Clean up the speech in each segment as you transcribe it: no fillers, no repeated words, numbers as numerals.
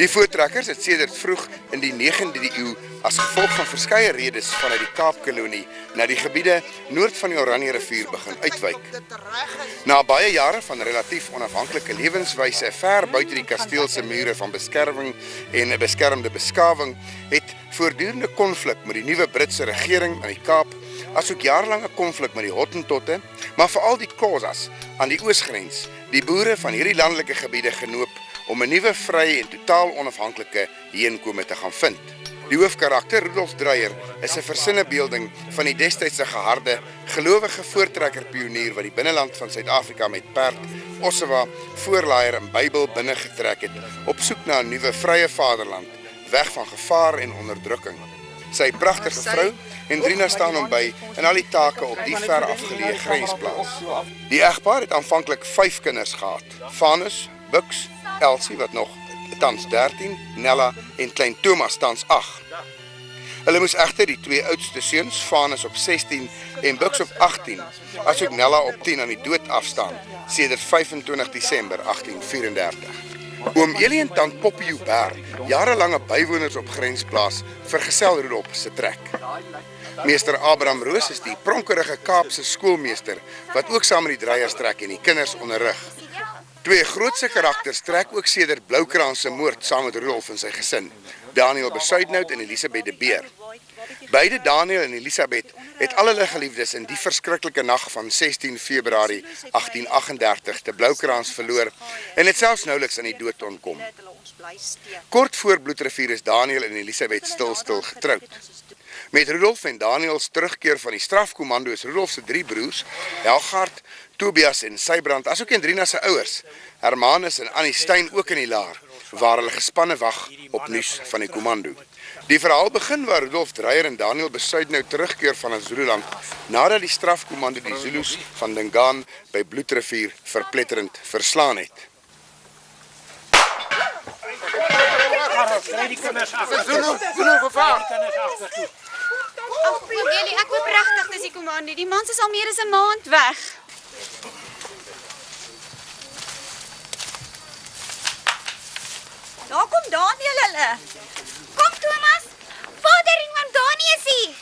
Die voortrekkers het sedert vroeg in die 19de eeu as gevolg van verskeie redes vanuit die Kaapkolonie na die gebiede noord van die Oranje rivier begin uitwyk. Na baie jare van relatief onafhanklike lewenswyse ver buite die kasteelse mure van beskerming en 'n beskermde beskawing, het voortdurende konflik met die nuwe Britse regering aan die Kaap, asook jarelange konflik met die Hottentotte, maar veral die Xhosas aan die oosgrens, die boere van hierdie landelike gebiede genoop om 'n nuwe vrye en totaal onafhanklike heenkome te gaan vind. Die hoofkarakter, Rudolf Dreyer, is 'n versinnebeelding van die destydse geharde, gelowige voortrekker-pionier wat die binneland van Suid-Afrika met perd, ossewa, voorlaaier en Bybel binne getrek het, op soek na 'n nuwe vrye vaderland, weg van gevaar en onderdrukking. Sy pragtige vrou, Hendrina, staan hom by in al die take op die ver afgeleë grensplaas. Die egpaar het aanvanklik 5 kinders gehad: Vanus, Bux, Elsie wat nog tans 13, Nella en klein Thomas tans 8. Hulle moes egter die 2 oudste seuns, Vanus op 16 en Bux op 18, asook Nella op 10 aan die dood afstaan, sedert 25 Desember 1834. Oom Elie en tant Poppie Joubert, jarelange bywoners op grensplaas, vergesel Rudolf se trek. Meester Abraham Roos is die pronkerige Kaapse skoolmeester, wat ook saam met die Dreyers trek en die kinders onderrig. 2 grootse karakters trek ook sedert Bloukrans se moord saam met Rudolf en sy gesin, Daniel Besuidnout en Elisabeth de Beer. Beide Daniel en Elisabeth het al hulle geliefdes in die verskriklike nag van 16 Februarie 1838 te Bloukrans verloor en het selfs nouliks aan die dood ontkom. Kort voor Bloedrivier is Daniel en Elisabeth stil getroud. Met Rudolf en Daniels terugkeer van die strafkommando is Rudolf se 3 broers, Helgaard, Tobias en Sybrand, asook Hendrina se ouers, Hermanus en Annie Stein ook in die laar, waar hulle gespanne wag op nuus van die kommando. Die verhaal begin waar Rudolf Dreyer en Daniel Besuidnout terugkeer van Zululand, nadat die strafkommando die Zulus van Dingaan by Bloedrivier verpletterend verslaan het. Ag, Elie, ek hoop regtig dis die kommando. Die mans is al meer as 'n maand weg. Daar kom Daniel hulle. Kom Thomas. Vader en mam Daniel is hier.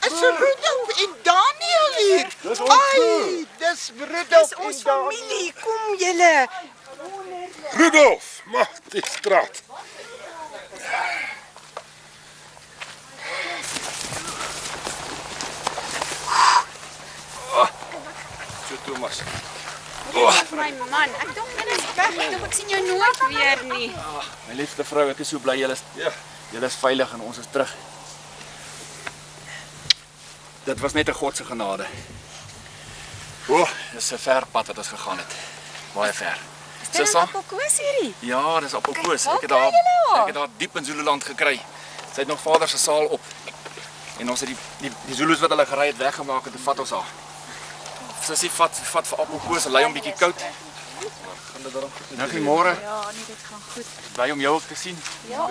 Is Rudolf en Daniel hier? Ai, dis Rudolf en ons familie. Kom julle. Rudolf, mag die straat. So Thomas. My man, ek dink jy is weg. Ek sien jou nooit weer nie. My liefste vrou, ek is so bly julle is veilig en ons is terug. Dit was net 'n God se genade. Dis 'n ver pad wat ons gegaan het. Baie ver. Dis appelkoos hierdie. Ja, dis appelkoos. Ek het daar diep in Zululand gekry. Sy het nog vader se saal op. En ons het die Zulus wat hulle gery het weggemaak en toe vat ons haar. Sissie vat vir appelkoos, lei hom bietjie koud. Gaan dit daarom goed? Nou môre. Ja, nee, dit gaan goed. Bly om jou ook te sien. Ja,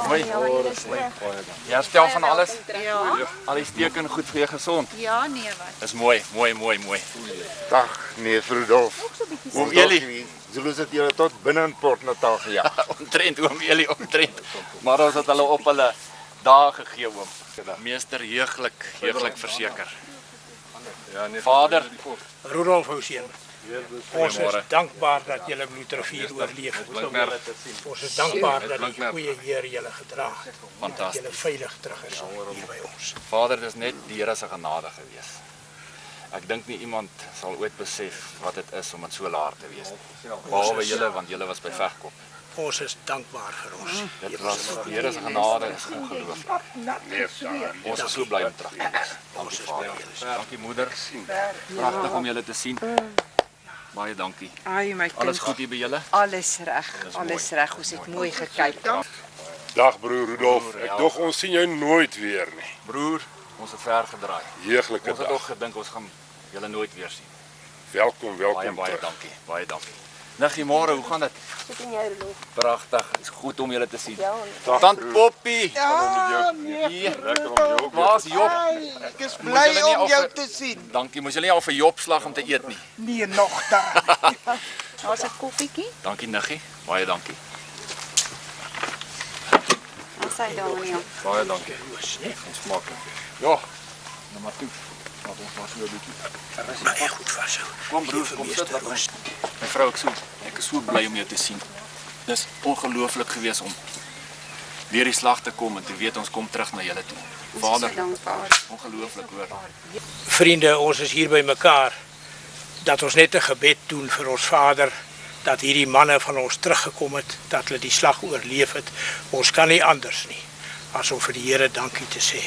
mooi. Ja, herstel van alles. Ja. Al die steek en goed vir jou gesond. Ja, nee wat. Dis mooi. Dag, nee, Rudolf. Oom Elie. Zulus het julle tot binne in Port Natal gejaag. Omtrent oom Elie, omtrent. Maar ons het hulle op hulle dae gegee, oom. Meester heuglik verseker. Ja, nee, Vader, Rudolf Houseën. Ons is dankbaar dat julle Bloedrivier oorleef het. Ons is dankbaar dat die goeie Heer julle gedra het. Fantasties. Julle veilig terug is hier by ons. Vader, dis net die Here se genade gewees. Ek dink nie iemand sal ooit besef wat dit is om dit so laag te wees nie. Behalwe julle, want julle was by Vegkop. Ons is dankbaar vir ons. Dit was die Here se genade is ongelooflik. Ons is so bly om terug te wees. Dankie Vader. Dankie moeder. Pragtig om julle te sien. Baie dankie. Ai my kind. Alles goed hier by julle? Alles reg. Alles reg. Ons het mooi gekyk. Dag broer Rudolf, ek dog ons sien jou nooit weer nie. Broer, ons het ver gedraai. Heeglike Ons het dag. ook gedink ons gaan julle nooit weer sien. Welkom Baie terug. dankie. Baie dankie. Niggie, môre, hoe gaan dit? Sit in jou Rudolf. Pragtig. Is goed om julle te sien. Dag, Tant broer. Poppie. Ja, nee. Lekker om jou ook weer Waar's Job? Ek is Moes bly julle nie om al jou vir- te sien. Dankie. Moes julle nie al vir Job slag om te eet nie. Nee, nog daar. Daar's 'n koffietjie. Dankie Niggie. Baie dankie. sy Daniel. Baie dankie. Smaaklik. Ja. Nou maar toe. Laat ons maar so 'n bietjie. Baie goed vashou. Kom broer, kom sit wat ons. My vrou, ek is so bly om jou te sien. Dis ongelooflik geweest om weer die slag te kom en te weet ons kom terug na julle toe. Vader, ongelooflik hoor. Vriende, ons is hier by mekaar dat ons net 'n gebed doen vir ons Vader, dat hierdie manne van ons teruggekom het, dat hulle die slag oorleef het. Ons kan nie anders nie as om vir die Here dankie te sê.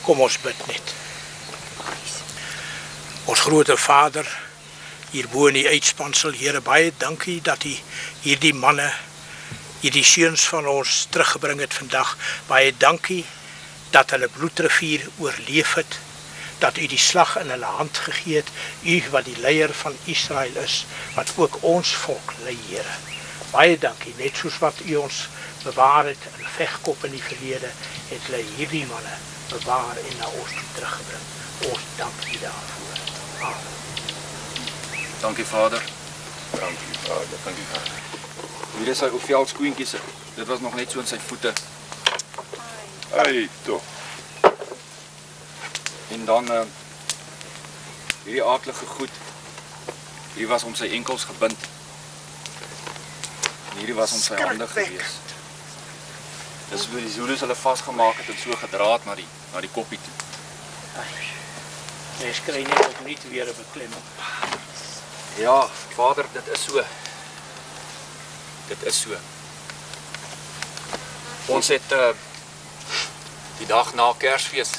Kom ons bid net. Ons grote Vader, hierbo in die uitspansel, Here, baie dankie dat U hierdie manne, hierdie seuns van ons teruggebring het vandag. Baie dankie dat hulle Bloedrivier oorleef het, dat U die slag in hulle hand gegee het, U wat die leier van Israel is, wat ook ons volk lei, Here. Baie dankie, net soos wat U ons bewaar het in vegkop in die verlede, het hulle hierdie manne bewaar en na ons toe teruggebring. Ons dank U daarvoor. Amen. Dankie Vader. Dankie Vader. Dankie Vader. Hier is hy ou veldskoentjies. Dit was nog net so in sy voete. Ai, toch. En dan hierdie aardige goed. Hierdie was om sy enkels gebind. En hierdie was om sy hande gewees. Dis hoe die Zulus hulle vasgemaak het en so gedra het na die koppie toe. Mens kry net opnuut weer 'n beklemming. Ja, Vader, dit is so. Dit is so. Ons het die dag na Kersfees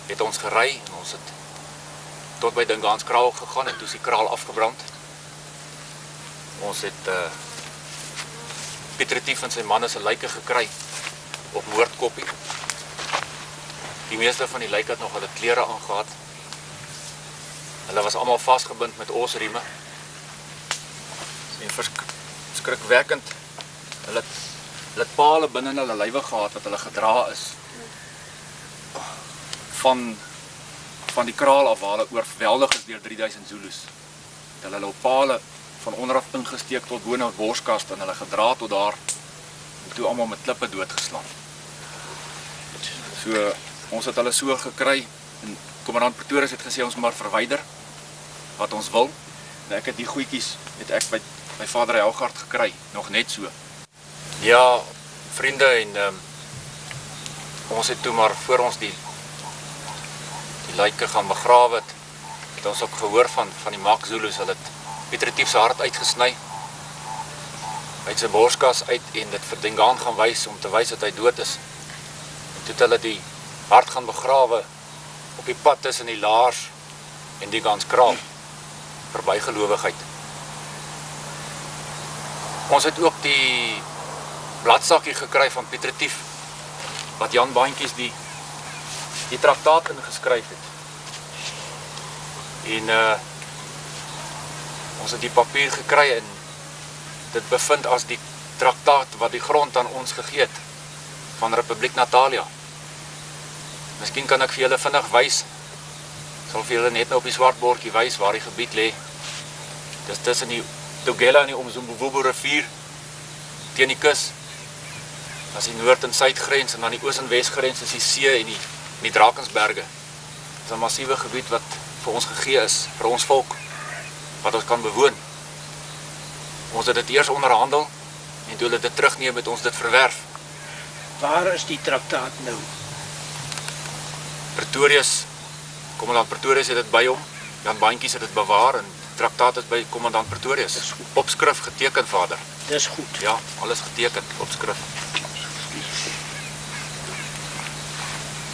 het ons gery en ons het tot by Dingaans kraal gegaan en toe is die kraal afgebrand. Ons het Pieter Retief en sy manne se lyke gekry op Moordkoppie. Die meeste van die lyke het nog hulle klere aangehad. Hulle was almal vasgebind met osrieme. En skrikwekkend. Hulle het pale binne in hulle lywe gehad wat hulle gedra is. Van die kraal af waar hulle oorweldig is deur 3000 Zulus. Hulle op pale van onderaf ingesteek tot bo na die borskast en hulle gedra tot daar en toe almal met klippe doodgeslaan. So ons het hulle so gekry en kommandant Pretorius het gesê ons maar verwyder wat ons wil. En ek het die goedjies het ek by Vader Helgaard gekry, nog net so. Ja, vriende en ons het toe maar voor ons die lyke gaan begrawe het ons ook gehoor van die Mak Zulus, hulle het Pieter Retief se hart uitgesny, uit sy borskas uit en dit vir Dingaan gaan wys, om te wys dat hy dood is. En toe het hulle die hart gaan begrawe op die pad tussen die Laars en Dingaans kraal, verby gelowigheid. Ons het ook die bladsakkie gekry van Pieter Retief, wat Jan Baantjies die traktaat ingeskryf het. En ons het die papier gekry en dit bevind as die traktaat wat die grond aan ons gegee het van Republiek Natalia. Miskien kan ek vir julle vinnig wys. Ek sal vir julle net nou op die swart bordjie wys waar die gebied lê. Dis tussen die Tugela en die Umzimbovubo rivier teen die kus. As die noord- en suidgrens en dan die oos- en wesgrens is die see en die Drakensberge. Dis 'n massiewe gebied wat vir ons gegee is, vir ons volk, wat ons kan bewoon. Ons het dit eers onderhandel en toe hulle dit terugneem het ons dit verwerf. Waar is die traktaat nou? Pretorius, kommandant Pretorius het dit by hom, Jan Baantjies het dit bewaar en die traktaat is by kommandant Pretorius. Op skrif geteken, Vader. Dis goed. Ja, alles geteken, op skrif.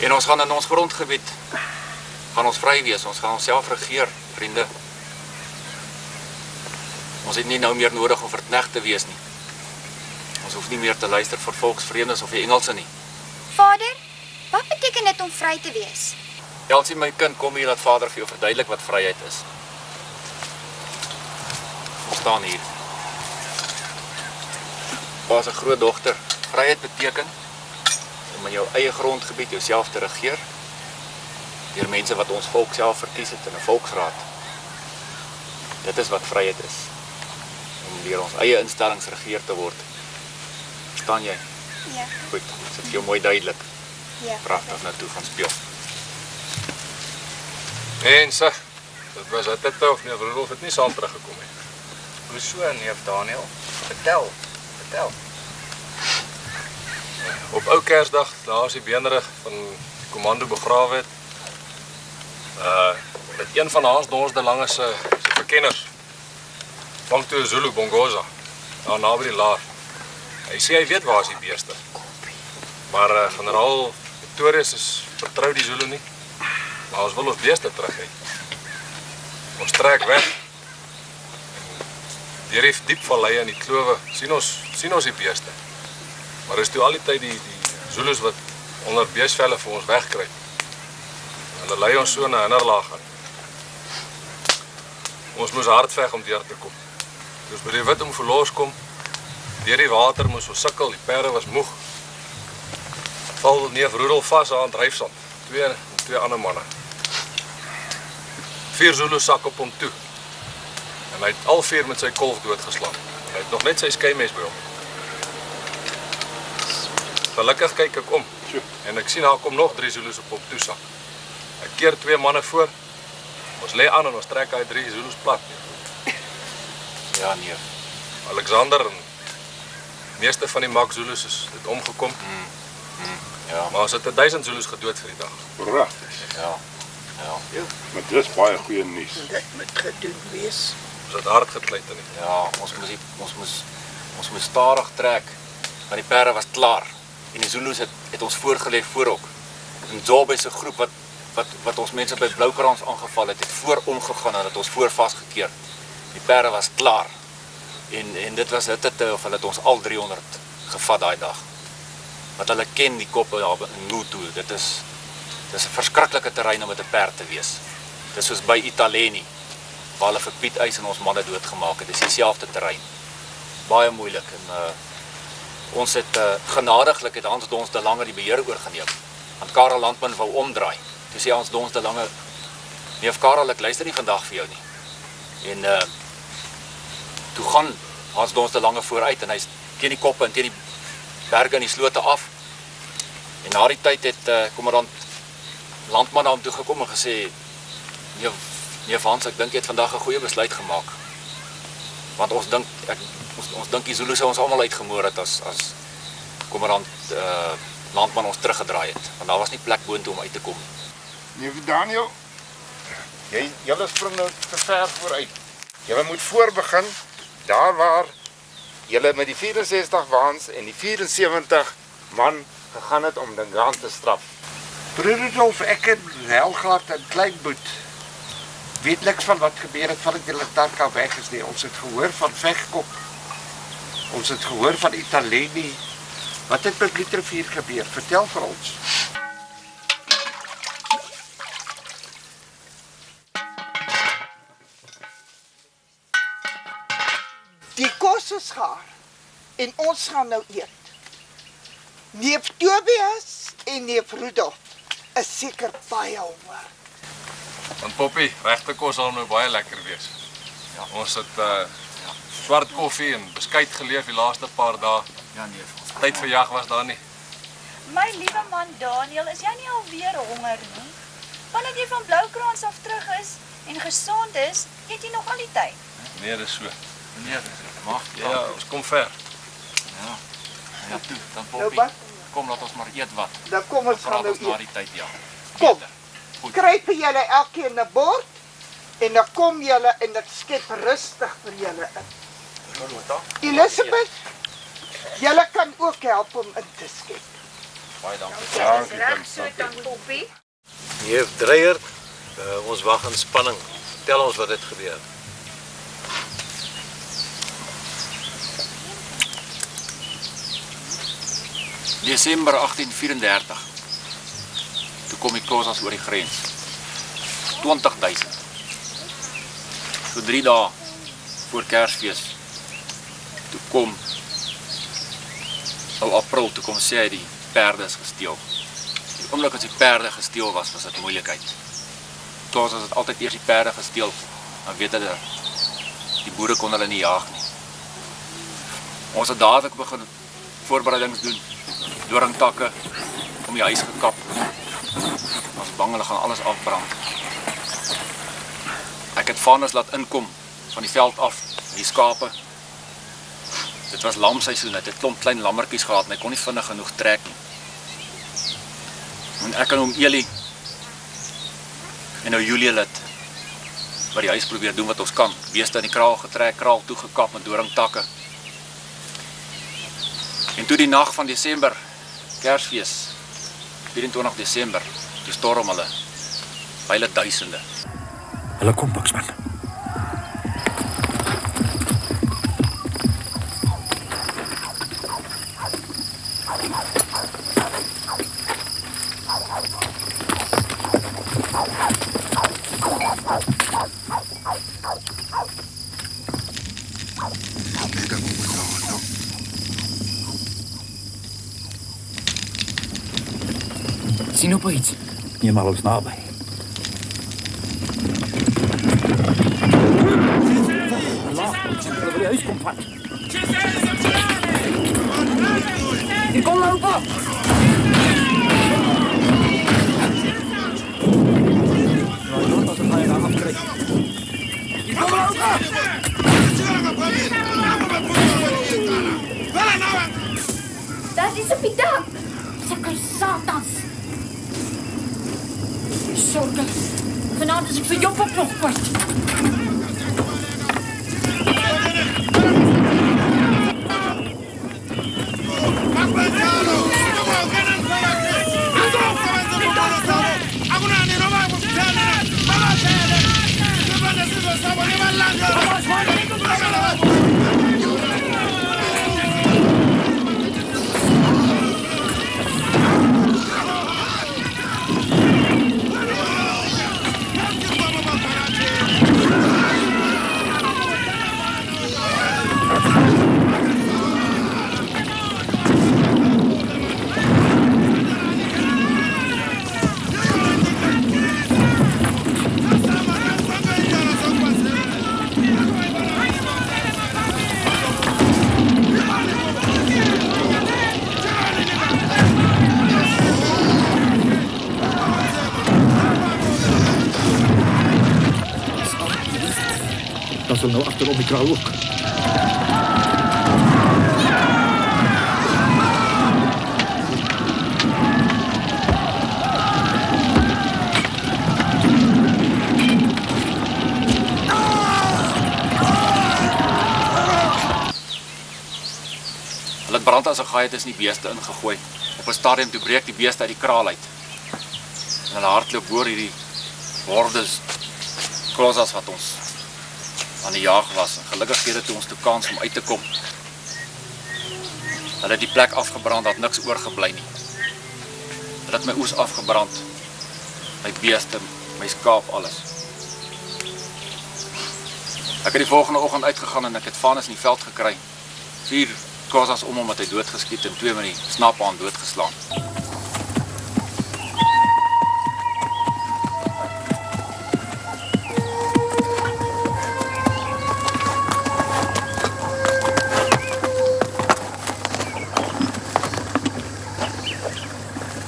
En ons gaan in ons grondgebied, gaan ons vry wees, ons gaan onsself regeer, vriende. Ons het nie nou meer nodig om verknegt te wees nie. Ons hoef nie meer te luister vir volksvreemdes of die Engelse nie. Vader, wat beteken dit om vry te wees? Elsie, my kind, kom hier dat Vader vir jou verduidelik wat vryheid is. Ons staan hier. Pa is 'n groot dogter. Vryheid beteken om in jou eie grondgebied jouself te regeer deur mense wat ons volk self verkies het in 'n volksraad. Dit is wat vryheid is. Om deur ons eie instellings regeer te word. Verstaan jy? Ja. Goed, dit is vir jou mooi duidelik. Ja. Pragtig na toe gaan speel. Mense, dit was dit of nie, Rudolf het nie saam teruggekom nie. Hoe so, neef Daniel? Vertel. Op ou Kersdag, daar is die beenderig van die kommando begrawe het. Met een van Hans Dons de Lange se verkenners. Vang toe Zulu Bongoza, daar naby die laar. Hy sê hy weet waar is die beeste. Maar generaal Victorius is vertrou die Zulu nie. Maar ons wil ons beeste terug hê. Ons trek weg. Deur die diep valleie in die klowe sien ons die beeste. Maar is toe al die tyd die Zulus wat onder beesvelle vir ons wegkry. Hulle lei ons so na 'n innerlaag aan. Ons moes hard veg om deur te kom. Toe ons by die wit verlos kom, deur die water moes ons sukkel, die perde was moeg. Val neef Rudolf vas aan dryfsand. Twee ander manne. 4 Zulus sak op hom toe. En hy het al 4 met sy kolf doodgeslaan. Hy het nog net sy skeimes by hom. Gelukkig kyk ek om. En ek sien daar kom nog 3 Zulus op hom toe sak. Ek keer 2 manne voor. Ons lê aan en ons trek hy 3 Zulus plat. Ja, neef. Alexander en meeste van die Mak Zulus het omgekom. Ja. Maar ons het 1000 Zulus gedood vir die dag. Pragtig. Ja. Maar dis baie goeie nuus. Dit moet gedoen wees. Ons het hard gepleit in die. Ja, ons moes stadig trek, want die perde was klaar. En die Zulus het ons voorgelê voorop. En Zobe se groep wat ons mense by Bloukrans aangeval het voor omgegaan en het ons voor vasgekeer. Die perde was klaar. En dit was hitte of hulle het ons al 300 gevat daai dag. Want hulle ken die koppe daar in Nutu. Dit is 'n verskriklike terrein om met 'n perd te wees. Dit is soos by Italeni, waar hulle vir Piet Eis en ons manne doodgemaak het. Dit is dieselfde terrein. Baie moeilik en ons het genadiglik het Hans Dons de Lange die beheer oorgeneem. Want Karel Landman wou omdraai. Toe sê Hans Dons de Lange, neef Karel, ek luister nie vandag vir jou nie. En toe gaan Hans Dons de Lange vooruit en hy teen die koppe en teen die berge en die slote af. En na die tyd het kommandant Landman na hom toe gekom en gesê, neef Hans, ek dink jy het vandag 'n goeie besluit gemaak. Want ons dink die Zulus sou ons almal uitgemoor het as kommandant Landman ons teruggedraai het. Want daar was nie plek boontoe om uit te kom. Neef Daniel, julle spring nou te ver vooruit. Julle moet voorbegin daar waar julle met die 64 waans en die 74 man gegaan het om Dingaan te straf. Rudolf, ek en Helgaard en Kleinboet weet niks van wat gebeur het van die Tarka weg is nie. Ons het gehoor van Vegkop. Ons het gehoor van Italeni. Wat het met Blietrivier gebeur? Vertel vir ons. Die kos is gaar en ons gaan nou eet. Neef Tobias en neef Rudolf is seker baie honger. Want Poppie, regte kos sal nou baie lekker wees. Ja, ons het swart koffie en beskuit geleef die laaste paar dae. Ja, neef. Tyd vir jag was daar nie. My liewe man Daniel, is jy nie alweer honger nie? Vandat jy van Bloukrans af terug is en gesond is, eet jy nog al die tyd. Nee, dis so. Neef, mag. Ja, ons kom ver. Ja, toe, dan Nou Poppie. wat? Kom, laat ons maar eet wat. Dan kom ons Praat gaan nou ons na eet. die tyd, ja. Kom. Beter. Goed. Kry vir julle elkeen 'n bord en dan kom julle en dit skep rustig vir julle in. Elisabeth, julle kan ook help om in te skep. Baie dankie. Poppie. Neef Dreyer, ons wag in spanning. Tel ons wat het gebeur. Desember 1834. Toe kom die Khoisas oor die grens. 20.000. So 3 dae voor Kersfees. Toe kom ou April, toe kom sê hy die perde is gesteel. Die oomblik as die perde gesteel was dit moeilikheid. Khoisas het altyd eers die perde gesteel. Dan weet hulle die boere kon hulle nie jaag nie. Ons het dadelik begin voorbereidings doen. doringtakke om die huis gekap. Ons bang hulle gaan alles afbrand. Ek het Vanus laat inkom van die veld af, die skape. Dit was lamseisoen, het klomp klein lammertjies gehad en hy kon nie vinnig genoeg trek nie. En ek en oom Elie en nou Julie het by die huis probeer doen wat ons kan. Beeste in die kraal getrek, kraal toegekap met doringtakke. En toe die nag van Desember, Kersfees, 24 Desember, toe storm hulle, baie duisende. Hulle kom, Buxman. Sien op iets. Nie maar ons naby. Hulle wil die huis kom vat. Hier kom nou op. Dat is op die dak. Sulke satans. Sorge. Vanaand is ek vir jou op nog kwijt. Dat is nou achterom die kraal ook. Hulle het brand as 'n gaai tussen die beeste ingegooi. Op 'n stadium toe breek die beeste uit die kraal uit. En hulle hardloop oor hierdie hordes Xhosas wat ons aan die jaag was. En gelukkig gee dit toe ons toe kans om uit te kom. Hulle het die plek afgebrand, dat niks oorgebly nie. Hulle het my oes afgebrand, my beeste, my skaap, alles. Ek het die volgende oggend uitgegaan en ek het Vanus in die veld gekry. 4 Xhosas om hom het hy doodgeskiet en 2 met die snaphaan doodgeslaan.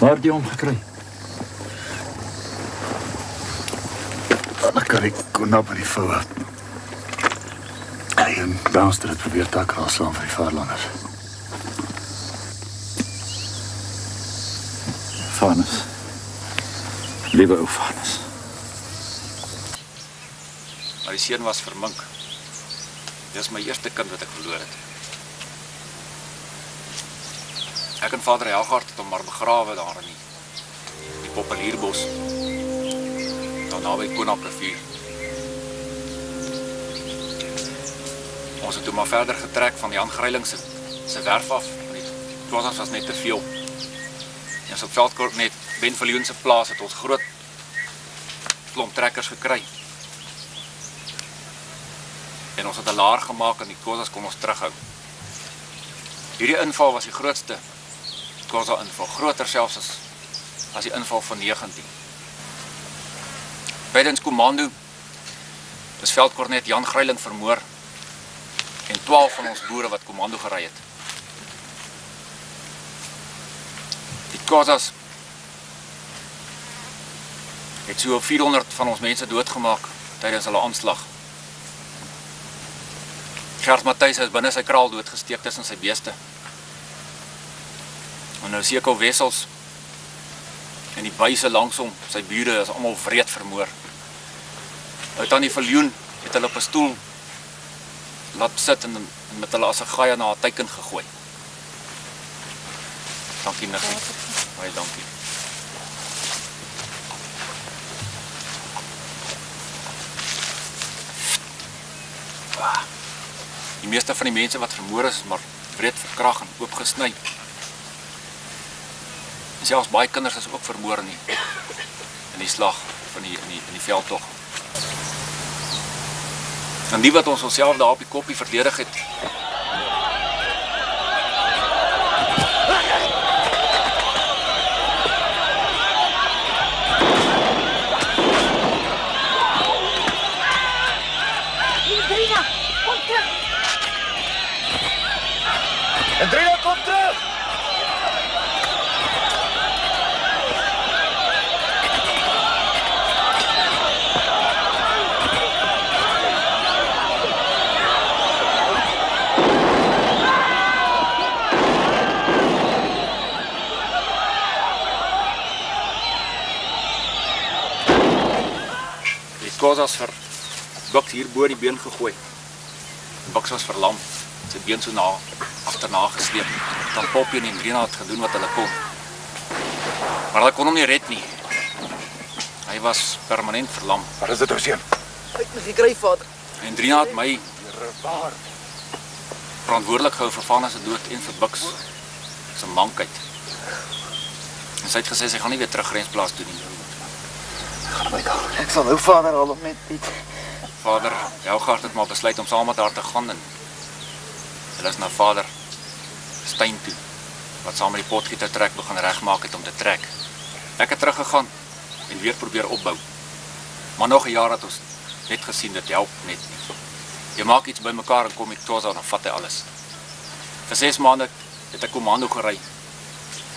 Waar het jy hom gekry? Dan kan ek knap by die vouwe. En Downster het probeer takraal saam vir die vaarlanders. Vanus. Liewe ou Vanus. Maar die seun was vermink. Dit is my eerste kind wat ek verloor het. Ek en vader Helgaard het hom maar begrawe daar in die Populierbos. Daar naby Konaprivier. Ons het toe maar verder getrek van Jan Greiling se werf af. Die Xhosas was net te veel. En ons op Veldkort net Ben Viljoen se plaas het ons groot klomp trekkers gekry. En ons het 'n laar gemaak en die Xhosas kon ons terughou. Hierdie inval was die grootste Xhosa inval, groter selfs as die inval van 19. Tydens Kommando is veldkornet Jan Greiling vermoor en 12 van ons boere wat Kommando gery het. Khoisas het so 400 van ons mense doodgemaak tydens hulle aanslag. Gert Matthys is binne sy kraal doodgesteek tussen sy beeste. En nou Seko Wessels en die buise langsom, sy bure is almal wreed vermoor. Uit aan die Viljoen het hulle op 'n stoel laat sit en met hulle as 'n gaai na 'n teiken gegooi. Dankie Niggie. Baie dankie. Die meeste van die mense wat vermoor is, maar wreed verkrag en oopgesny. En selfs baie kinders is ook vermoor in die slag van in die veldtog. En die wat ons onsself daar op die koppie verdedig het. Hendrina, kom terug! Khoisas vir Buks hier bo die been gegooi. Buks was verlam, sy been so agterna gesleep. Dan Poppy en Hendrina het gedoen wat hulle kon. Maar hulle kon hom nie red nie. Hy was permanent verlam. Wat is dit, ou seun? Hy het my gekry, vader. Hendrina het my verantwoordelik gehou vir Vanna se dood en vir Buks se mankheid. En sy het gesê sy gaan nie weer terug grensplaas toe nie. Ek sal nou vader al op met Piet. Vader Helgaard het maar besluit om saam met haar te gaan en hulle is na vader Stein toe, wat saam met die potgieter trek begin regmaak het om te trek. Ek het teruggegaan en weer probeer opbou. Maar nog 'n jaar het ons net gesien dit help net nie. Jy maak iets bymekaar en kom ek Khoisa en dan vat hy alles. Vir 6 maande het ek kommando gery.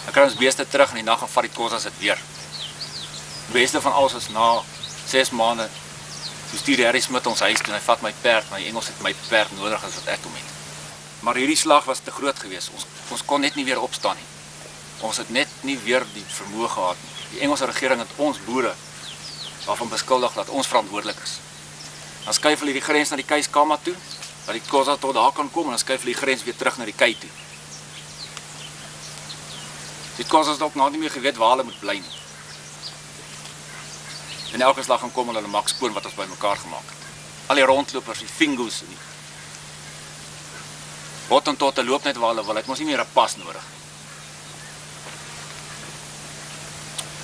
Ek kry ons beeste terug in die nag en vat die Khoisas dit weer. Die beste van alles is na 6 maande toe stuur Harry Smit ons huis toe en hy vat my perd, maar die Engels het my perd nodig as wat ek hom het. Maar hierdie slag was te groot geweest. Ons kon net nie weer opstaan nie. Ons het net nie weer die vermoë gehad nie. Die Engelse regering het ons boere waarvan beskuldig dat ons verantwoordelik is. Dan skuif hulle die grens na die Keiskamma toe, dat die Khoisa tot daar kan kom en dan skuif hulle die grens weer terug na die Kei toe. Die Khoisa het ook nog nie meer geweet waar hulle moet bly nie. En elke slag gaan kom hulle maak skoon wat ons bymekaar gemaak het. Al die rondlopers, die Fingos en die Hottentotte loop net waar hulle wil, het mos nie meer 'n pas nodig.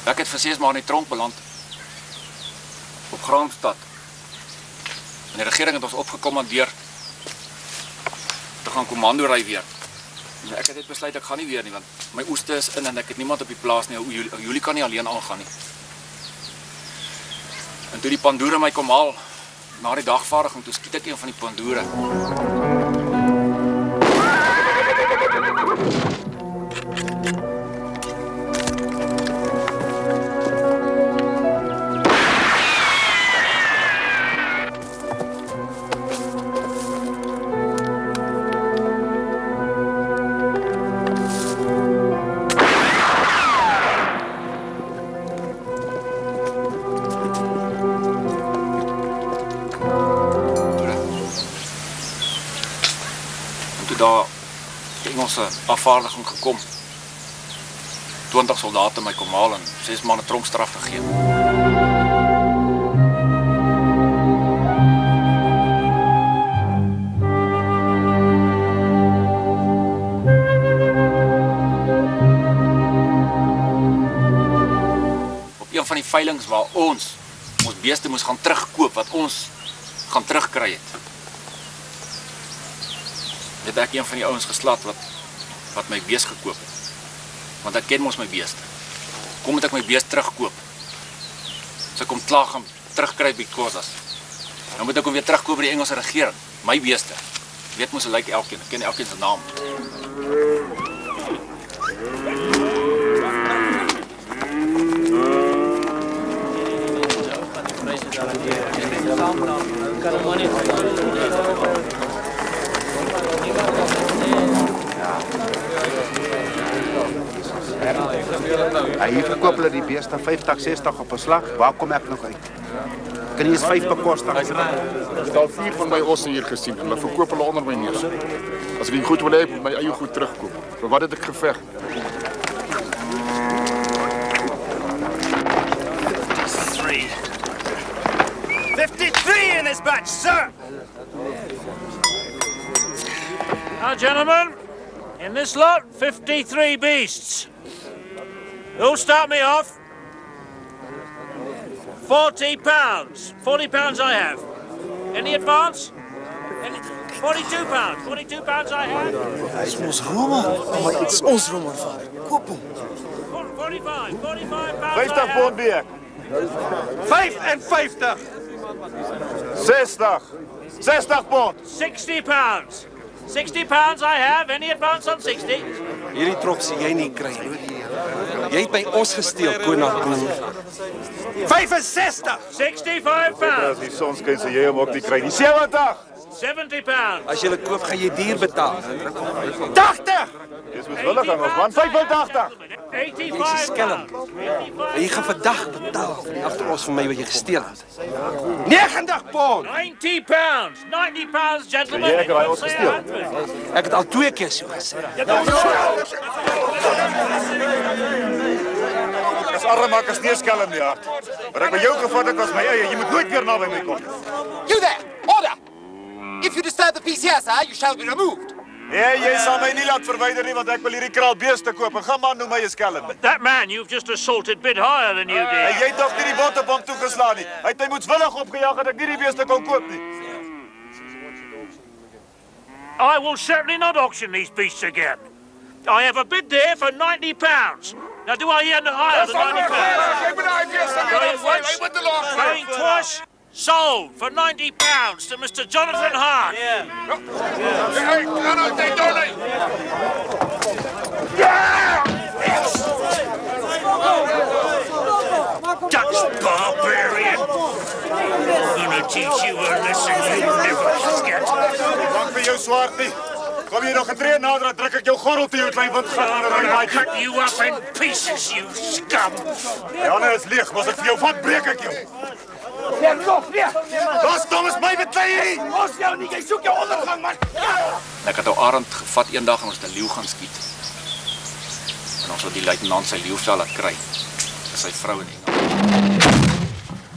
Ek het vir 6 maande in die tronk beland op Graamsstad. En die regering het ons opgekommandeer te gaan kommando ry weer. En ek het net besluit ek gaan nie weer nie, want my oeste is in en ek het niemand op die plaas nie. Julie kan nie alleen aangaan nie. En toe die pandoere my kom haal na die dagvaardiging, toe skiet ek een van die pandoere. Daar die Engelse afvaardiging gekom. 20 soldate my kom haal en 6 maande tronkstraf gegee. Op een van die veilings waar ons beeste moes gaan terugkoop wat ons gaan terugkry het. Het ek een van die ouens geslat wat my bees gekoop het. Want ek ken mos my beeste. Kom moet ek my bees terugkoop. So ek kom klaar gaan terugkry by Khoisas. Nou moet ek hom weer terugkoop by die Engelse regering. My beeste. Ek weet mos hoe lyk elkeen. Ek ken elkeen se naam. Hier verkoop hulle die beeste 50, 60 op 'n slag. Waar kom ek nog uit? Kan jy eens 5 bekostig? Ek het al 4 van my osse hier gesien en hulle verkoop hulle onder my neus. As ek die goed wil hê, moet my eie goed terugkoop. Vir wat het ek geveg? 53 in this batch, sir! Now, gentlemen, in this lot, 53 beasts. Who'll start me off? 40 pounds. 40 pounds I have. Any advance? 42 pounds. 42 pounds I have. Dis mos rommel. Maar dit is ons rommel vader. Koop hom. 45 pounds 50 pond beek. 55. 60. 60 pond. 60 pounds. 60 pounds I have. Any advance on 60? Hierdie trok sê jy nie kry nie. Jy het by ons gesteel, Konrad Boer. 65. 65 pounds. As die son skyn, sê jy hom ook nie kry nie. 70. 70 pounds. As jy hulle koop, gaan jy duur betaal. 80. Dis mos willig aan ons man. 85. 85 skelm. Jy gaan vandag betaal vir die agteros van my wat jy gesteel het. 90 pond. 90 pounds. 90 pounds, gentlemen. Jy het raai ons gesteel. Ek het al 2 keer so gesê. Dis arm maak as nie skelm nie hart. Maar ek by jou gevat het was my eie. Jy moet nooit weer naby my kom. You there! Order! If you disturb the peace here, sir, you shall be removed. Nee, jy sal my nie laat verwyder nie want ek wil hierdie kraal beeste koop. En gaan maar noem my 'n skelm. That man you've just assaulted bid higher than you did. En jy het nog nie die bot op hom toegeslaan nie. Hy het my moetswillig opgejaag dat ek nie die beeste kon koop nie. I will certainly not auction these beasts again. I have a bid there for 90 pounds. Now do I hear no higher than 90 pounds? Going once, going twice. Sold for 90 pounds to Mr. Jonathan Hart. Hey, Dutch barbarian. I'm gonna teach you a lesson you'll never forget. Dank vir jou swart nie. Kom jy nog 'n tree nader, dan druk ek jou gordel te jou klein windgat aan 'n I'll cut you up in pieces, you scum. Janne is leeg, was ek vir jou vat, breek ek jou. Los Thomas my beklei. Ons jou nie, jy soek jou ondergang, man. Ek het 'n arend gevat eendag en ons het 'n leeu gaan skiet. En ons het die luitenant sy leeuvel laat kry. Dis sy vrou in Engeland.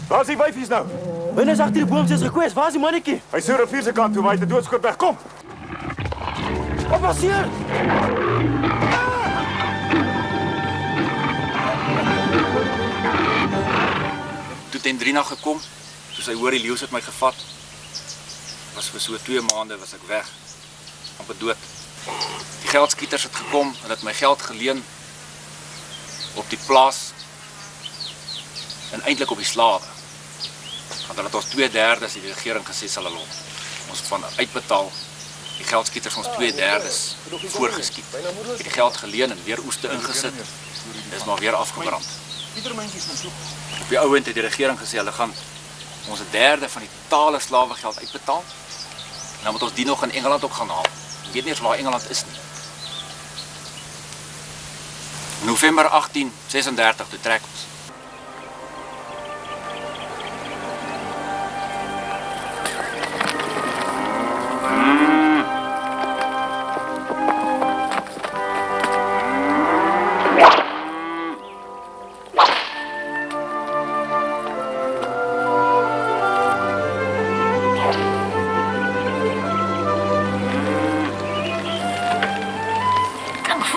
Waar is die wyfies nou? Binne is agter die boom soos gekwes. Waar is die mannetjie? Hy sou rivier se kant toe, maar hy het 'n doodskot weg. Kom. Wat was hier? Toe Tendrina gekom, toe sy hoor die leeu het my gevat. Was vir so 2 maande was ek weg. Amper dood. Die geldskieters het gekom en het my geld geleen op die plaas en eintlik op die slawe. Want hulle het ons 2/3 die regering gesê sal hulle ons van uitbetaal. Die geldskieters ons 2/3 voorgeskiet. Het die geld geleen en weer oeste ingesit. Dis maar weer afgebrand. Op die ouend het die regering gesê hulle gaan ons 1/3 van die totale slawegeld uitbetaal. En dan moet ons die nog in Engeland ook gaan haal. Ek weet nie eens waar Engeland is nie. November 1836 toe trek ons.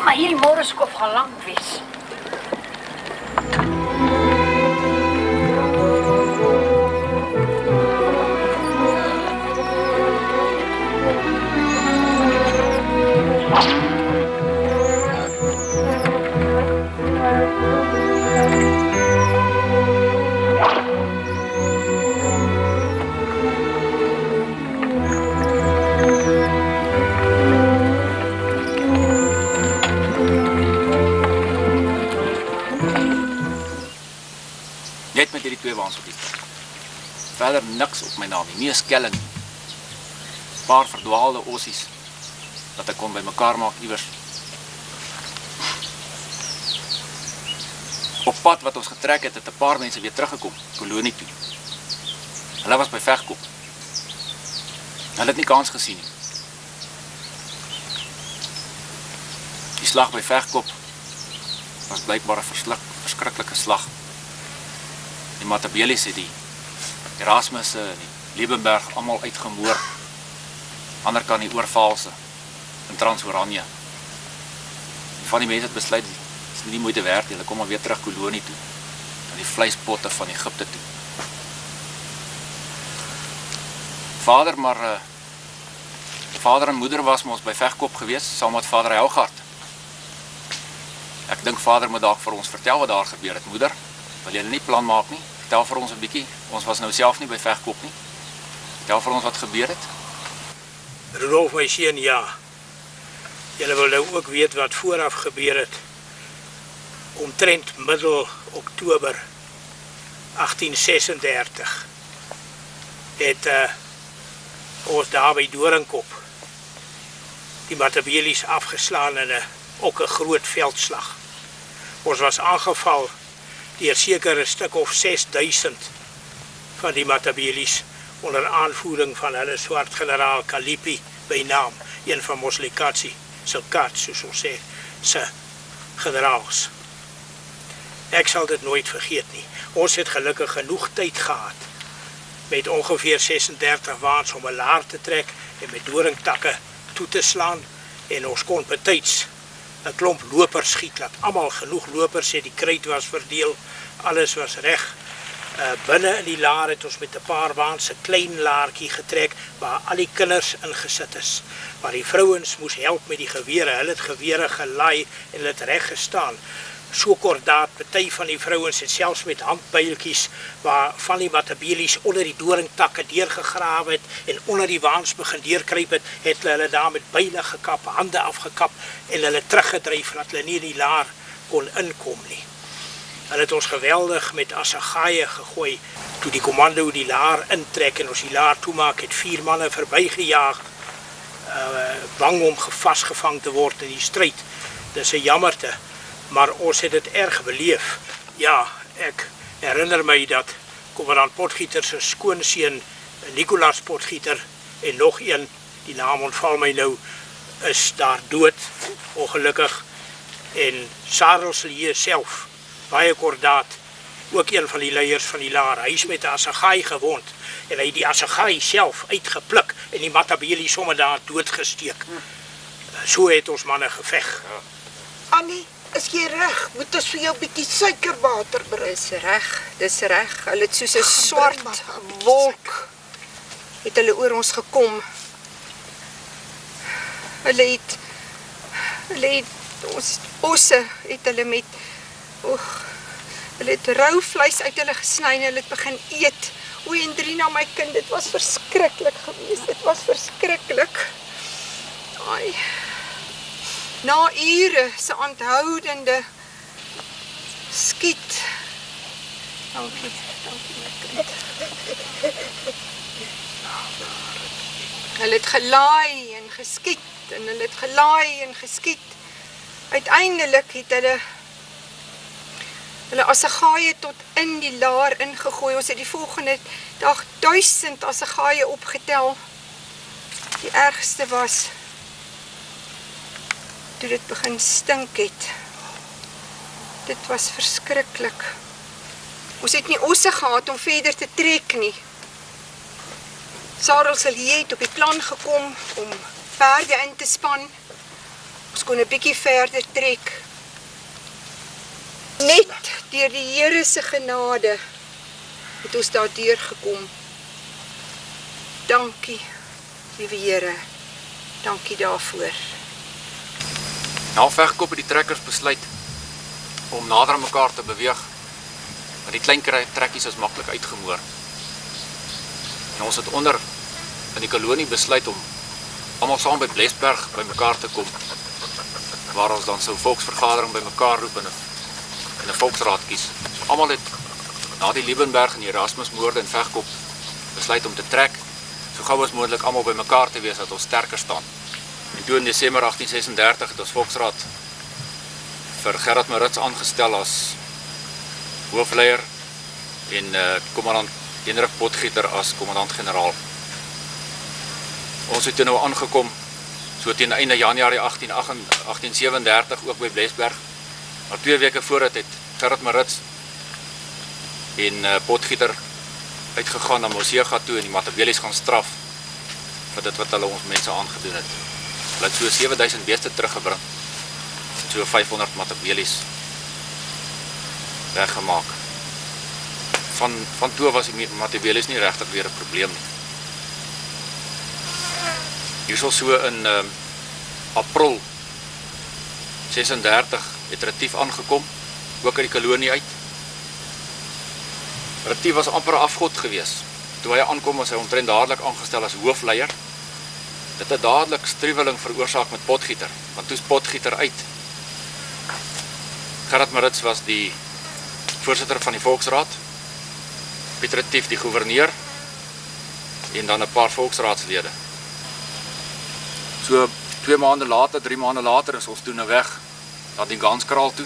Maar hierdie môreskof gaan lank wees. verder niks op my naam nie, nie 'n skelling nie. Paar verdwaalde ossies wat ek kon bymekaar maak iewers. Op pad wat ons getrek het, het 'n paar mense weer teruggekom, kolonie toe. Hulle was by Vegkop. Hulle het nie kans gesien nie. Die slag by Vegkop was blykbaar 'n verskriklike slag. Die Matabelis het die Erasmusse en die Liebenberg almal uitgemoor. Ander kan die Oorvalse in Transoranje. Van die mense het besluit, dit is nie moeite werd, hulle kom maar weer terug kolonie toe, na die vleispotte van Egipte toe. Vader en moeder was met ons by Vegkop gewees, saam met vader Helgaard. Ek dink vader moet dalk vir ons vertel wat daar gebeur het. Moeder, wil julle nie plan maak nie? Vertel vir ons 'n bietjie. Ons was nou self nie by Vegkop nie. Vertel vir ons wat gebeur het. Rudolf, my seun, ja. Julle wil nou ook weet wat vooraf gebeur het. Omtrent middel Oktober 1836 het ons daar by Doringkop die Matabelis afgeslaan in 'n groot veldslag. Ons was aangeval deur seker 'n stuk of 6000 van die Matabelis onder aanvoering van hulle swart generaal Kalipi by naam, een van Moslikatsi, Silkat, soos ons sê, se generaals. Ek sal dit nooit vergeet nie. Ons het gelukkig genoeg tyd gehad met ongeveer 36 waans om 'n laar te trek en met doringtakke toe te slaan en ons kon betyds 'n klomp lopers skiet, laat almal genoeg lopers het, die kruit was verdeel, alles was reg. Binne in die laar het ons met 'n paar waans 'n klein laartjie getrek waar al die kinders ingesit is, waar die vrouens moes help met die gewere. Hulle het gewere gelaai en hulle het reg gestaan. So kordaat, party van die vrouens het selfs met handpyltjies waar van die Matabelis onder die doringtakke deurgegrawe het en onder die waans begin deurkruip het hulle daar met byle gekap, hande afgekap en hulle teruggedryf dat hulle nie in die laar kon inkom nie. Hulle het ons geweldig met assegaaie gegooi. Toe die kommando die laar intrek en ons die laar toemaak, het 4 manne verbygejaag, bang om vasgevang te word in die stryd. Dis 'n jammerte. Maar ons het dit erg beleef. Ja, ek herinner my dat kommandant Potgieter se skoonseun, Nicolaas Potgieter, en nog een, die naam ontval my nou, is daar dood, ongelukkig. En Sarelslie self, baie kordaat, ook een van die leiers van die laar, hy is met 'n assegaai gewond, en hy het die assegaai self uitgepluk, en die Matabelis sommer daar doodgesteek. So het ons manne geveg. Annie, is jy reg? Moet ons vir jou 'n bietjie suikerwater bring? Dis reg. Hulle het soos 'n swart wolk het hulle oor ons gekom. Hulle het ons osse het hulle met hulle het rou vleis uit hulle gesny en hulle het begin eet. O, Hendrina, my kind, dit was verskriklik geweest. Dit was verskriklik. Ai. Na ure se aanhoudende skiet. Dankie my kind. Hulle het gelaai en geskiet en hulle het gelaai en geskiet. Uiteindelik het hulle assegaaie tot in die laar ingegooi. Ons het die volgende dag 1000 assegaaie opgetel. Die ergste was toe dit begin stink het. Dit was verskriklik. Ons het nie osse gehad om verder te trek nie. Sarelslie het op die plan gekom om perde in te span. Ons kon 'n bietjie verder trek. Net deur die Here se genade het ons daar deurgekom. Dankie, liewe Here. Dankie daarvoor. Na Vegkop het die trekkers besluit om nader aan mekaar te beweeg, want die klein trekkies is maklik uitgemoor. En ons het onder in die kolonie besluit om almal saam by Blesberg by mekaar te kom, waar ons dan so 'n volksvergadering by mekaar roep en 'n volksraad kies. So almal het na die Liebenberg en die Erasmusmoorde in Vegkop besluit om te trek, so gou as moontlik almal bymekaar te wees dat ons sterker staan. En toe in Desember 1836 het ons Volksraad vir Gerard Maritz aangestel as hoofleier en kommandant Hendrik Potgieter as kommandant-generaal. Ons het toe nou aangekom, so teen einde Januarie 1837 ook by Blesberg. Maar 2 weke vooruit het Gerard Maritz en Potgieter uitgegaan na Mosega toe en die Matabeles gaan straf vir dit wat hulle ons mense aangedoen het. Hulle het so 7000 beeste teruggebring en so 500 Matabeles weggemaak. Van toe was die Matabeles nie regtig weer 'n probleem nie. Hier sal so in April 36 het Retief aangekom, ook uit die kolonie uit. Retief was amper 'n afgod gewees. Toe hy aankom was hy omtrent dadelik aangestel as hoofleier. Dit het dadelik struweling veroorsaak met Potgieter, want toe is Potgieter uit. Gerard Maritz was die voorsitter van die Volksraad, Piet Retief die gouverneur en dan 'n paar volksraadslede. So 2 maande later, 3 maande later is ons toe nou weg na die Ganskraal toe.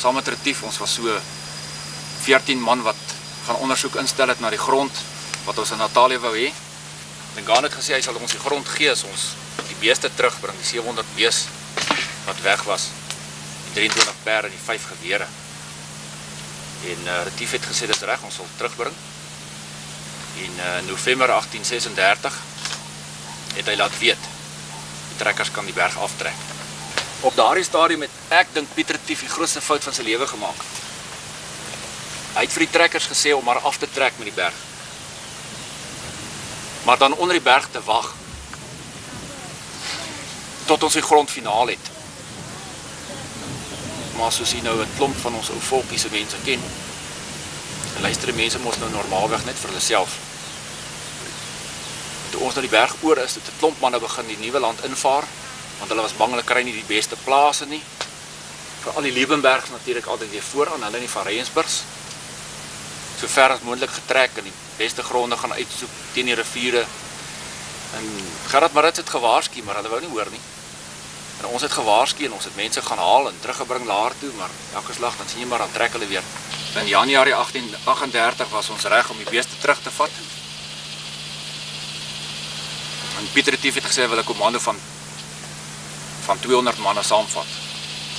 Saam met Retief, ons was so 14 man wat gaan ondersoek instel het na die grond wat ons in Natalia wou hê. Dingaan het gesê hy sal ons die grond gee as ons die beeste terugbring, die 700 bees wat weg was, die 23 perde en die 5 gewere. En Retief het gesê dis reg, ons sal terugbring. En November 1836 het hy laat weet die trekkers kan die berg aftrek. Op daardie stadium het ek dink Piet Retief die grootste fout van sy lewe gemaak. Hy het vir die trekkers gesê om maar af te trek met die berg. Maar dan onder die berg te wag tot ons die grond finaal het. Maar soos jy nou 'n klomp van ons ou volkie se mense ken, en luister die mense mos nou normaalweg net vir hulle self. Toe ons na die berg oor is, het 'n klomp manne begin die nuwe land invaar, want hulle was bang hulle kry nie die beste plase nie. Veral die Liebenbergs natuurlik altyd weer vooraan, hulle nie van Rensburgs. So ver as moontlik getrek en die beste gronde gaan uitsoek teen die riviere. En Gerard Maritz het gewaarsku, maar hulle wou nie hoor nie. En ons het gewaarsku en ons het mense gaan haal en teruggebring laer toe, maar elke slag dan sien jy maar dan trek hulle weer. In Januarie 1838 was ons reg om die beeste terug te vat. En Piet Retief het gesê hy wil 'n kommando van 200 manne saamvat.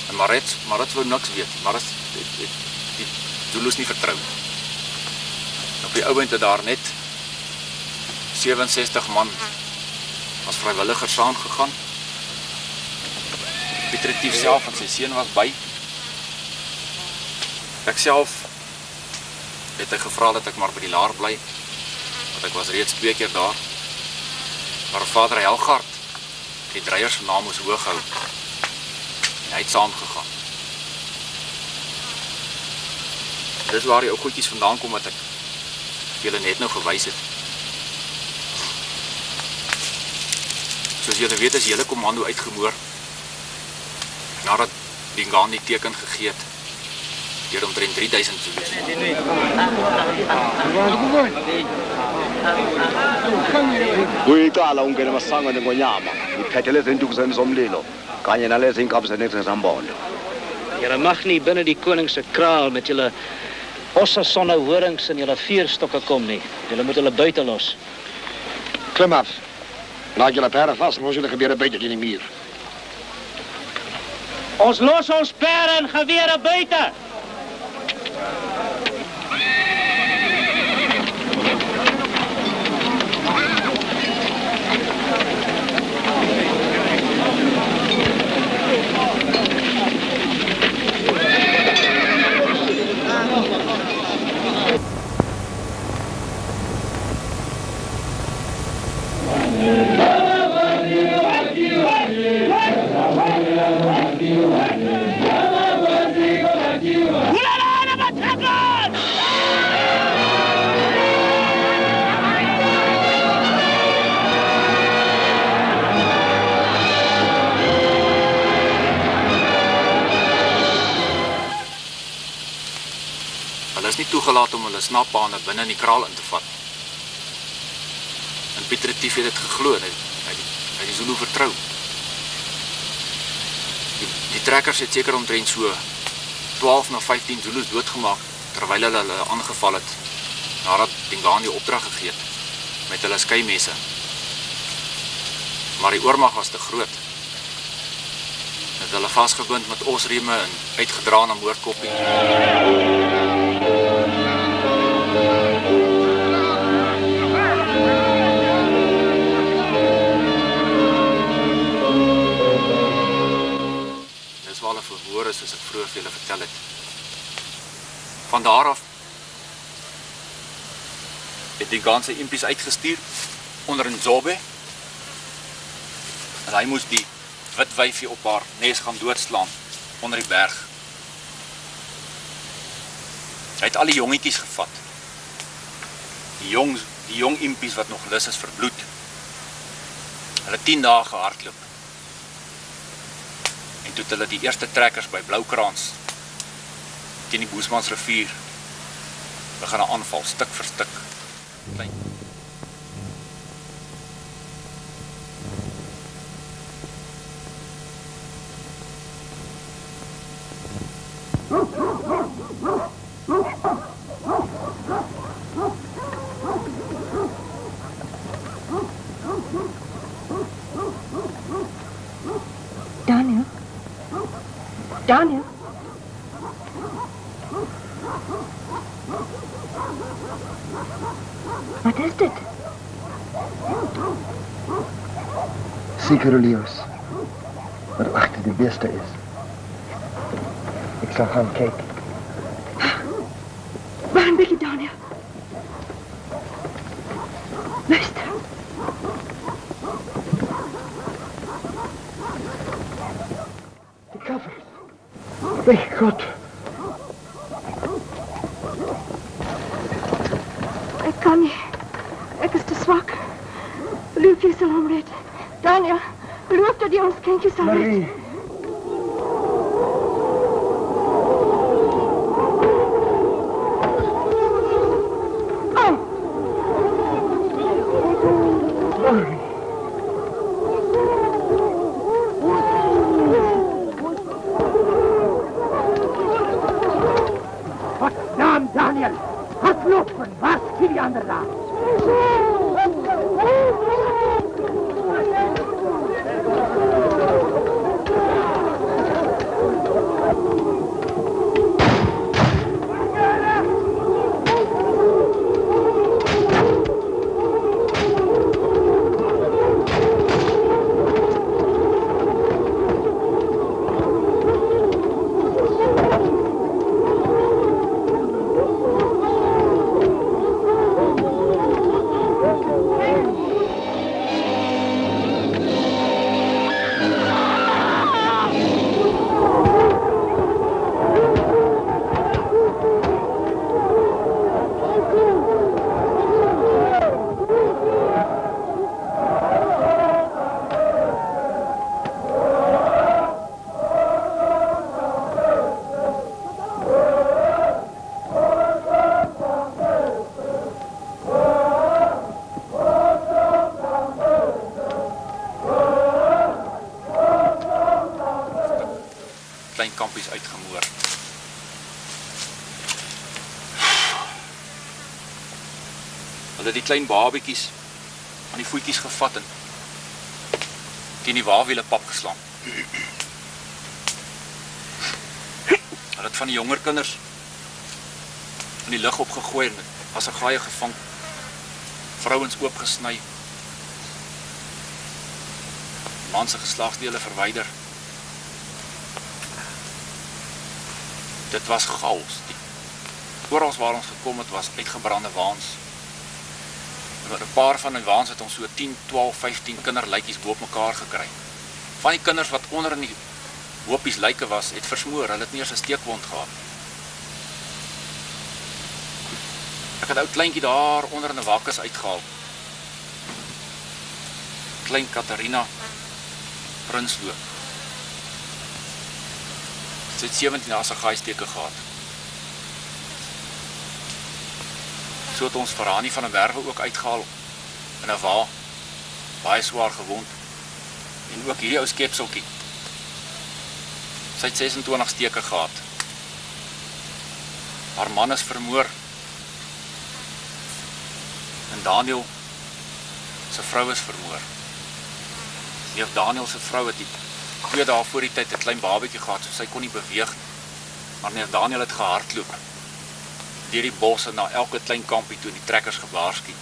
En Maritz wou niks weet. Maritz het die Zulus nie vertrou. Op die ouend het daar net 67 man as vrywilligers saamgegaan. Piet Retief self en sy seun was by. Ek self het hy gevra dat ek maar by die laar bly, want ek was reeds 2 keer daar. Maar vader Helgaard, die dreier se naam moes hoog hou. En hy het saamgegaan. Dis waar die ou goedjies vandaan kom wat ek julle net nou gewys het. Soos julle weet is die hele kommando uitgemoor nadat Dingaan die teken gegee het deur omtrent 3000 Zulus. Kuyiqala ungena emasangweni ngonyama iphethe lezi ntukuzeni zomlilo kanye nalezi inkabuzeni ezizambondo. Julle mag nie binne die koning se kraal met julle ossesonne horings en julle vuurstokke kom nie. Julle moet hulle buite los. Klim af. Laat julle perde vas en ons julle gebeure buite teen die muur. Ons los ons perde en gewere buite. Hulle is nie toegelaat om hulle snapbane binne in die kraal in te vat. Piet Retief het dit geglo, hy die Zulu vertrou. Die trekkers het seker omtrent so 12 na 15 Zulus doodgemaak, terwyl hulle aangeval het, nadat Dingane die opdrag gegee het, met hulle skeimesse. Maar die oormag was te groot. Het hulle vasgebind met osreme en uitgedra na Moordkoppie. Dis waar hulle verhoor is, soos ek vroeër vir julle vertel het. Van daar af het die ganse impies uitgestuur onder in Zobe. En hy moes die wit wyfie op haar nes gaan doodslaan onder die berg. Hy het al die jongetjies gevat. Die jong impies wat nog lus is vir bloed. Hulle 10 dae gehardloop. En toe het hulle die eerste trekkers by Bloukrans teen die Boesmansrivier begin aanval, stuk vir stuk. Klein. Daniel? Wat is dit? Seker Leeu's, wat agter die beeste is. Ek sal gaan kyk. Waar een beetje, Daniel? Luister. Die koffer. My God. Ek kan nie. Ek is te swak. Beloof jy sal hom red. Daniel, beloof dat jy ons kindjie sal red. Marie. Daniel, hardlopen, waar is die ander daar? Klein kampies uitgemoor. Hulle het die klein babetjies aan die voetjies gevat en teen die wawiele pap geslaan. Hulle het van die jonger kinders in die lug opgegooi en as 'n gaaie gevang, vrouens oopgesny, mans se geslagsdele verwyder. Dit was chaos. Oral waar ons gekom het was uitgebrande waans. En met 'n paar van die waans het ons so 10, 12, 15 kinderlykies bo op mekaar gekry. Van die kinders wat onder in die hoopies lyke was, het versmoor. Hulle het nie eens 'n steekwond gehad. Ek het 'n ou kleintjie daar onder in 'n wakkes uitgehaal. Klein Katarina Prinsloo. Sy het 17 jaar se gaaisteke gehad. So het ons vir Rani van 'n Werwe ook uitgehaal in 'n wa baie swaar gewond. En ook hierdie ou skepseltjie. Sy het 26 steke gehad. Haar man is vermoor. En Daniel se vrou is vermoor. Neef Daniel se vrou het 2 dae voor die tyd 'n klein babatjie gehad, so sy kon nie beweeg nie. Maar neef Daniel het gehardloop deur die bosse na elke klein kampie toe die trekkers gewaarsku.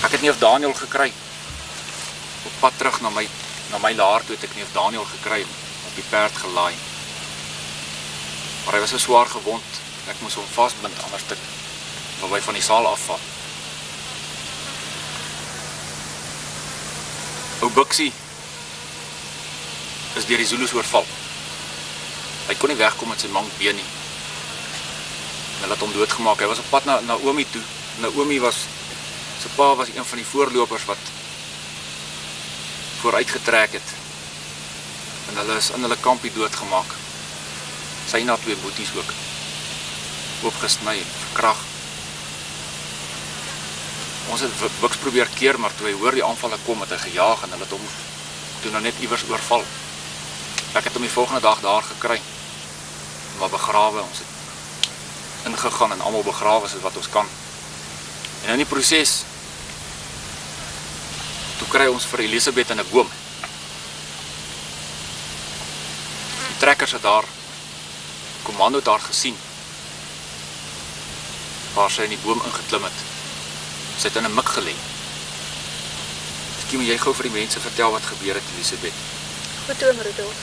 Ek het neef Daniel gekry. Op pad terug na my laar toe het ek neef Daniel gekry, op die perd gelaai. Maar hy was so swaar gewond, ek moes hom vasbind, anders wil hy van die saal afval. Ou Bixie is deur die Zulus oorval. Hy kon nie wegkom met sy mank been nie. Hulle het hom doodgemaak. Hy was op pad na Naomi toe. Naomi sy pa was een van die voorlopers wat vooruitgetrek het. En hulle is in hulle kampie doodgemaak. Sy na 2 boeties ook. Oopgesny, verkrag. Ons het Bix probeer keer, maar toe hy hoor die aanvalle kom, het hy gejaag en hulle het hom toe nou net iewers oorval. Ek het hom die volgende dag daar gekry. Maar begrawe, ons het ingegaan en almal begrawe soos wat ons kan. En in die proses, toe kry ons vir Elisabeth in 'n boom. Die trekkers het daar, kommando daar gesien, waar sy in die boom ingeklim het. Sy het in 'n mik gelê. Miskien moet jy gou vir die mense vertel wat gebeur het, Elisabeth. Goed oom Rudolf.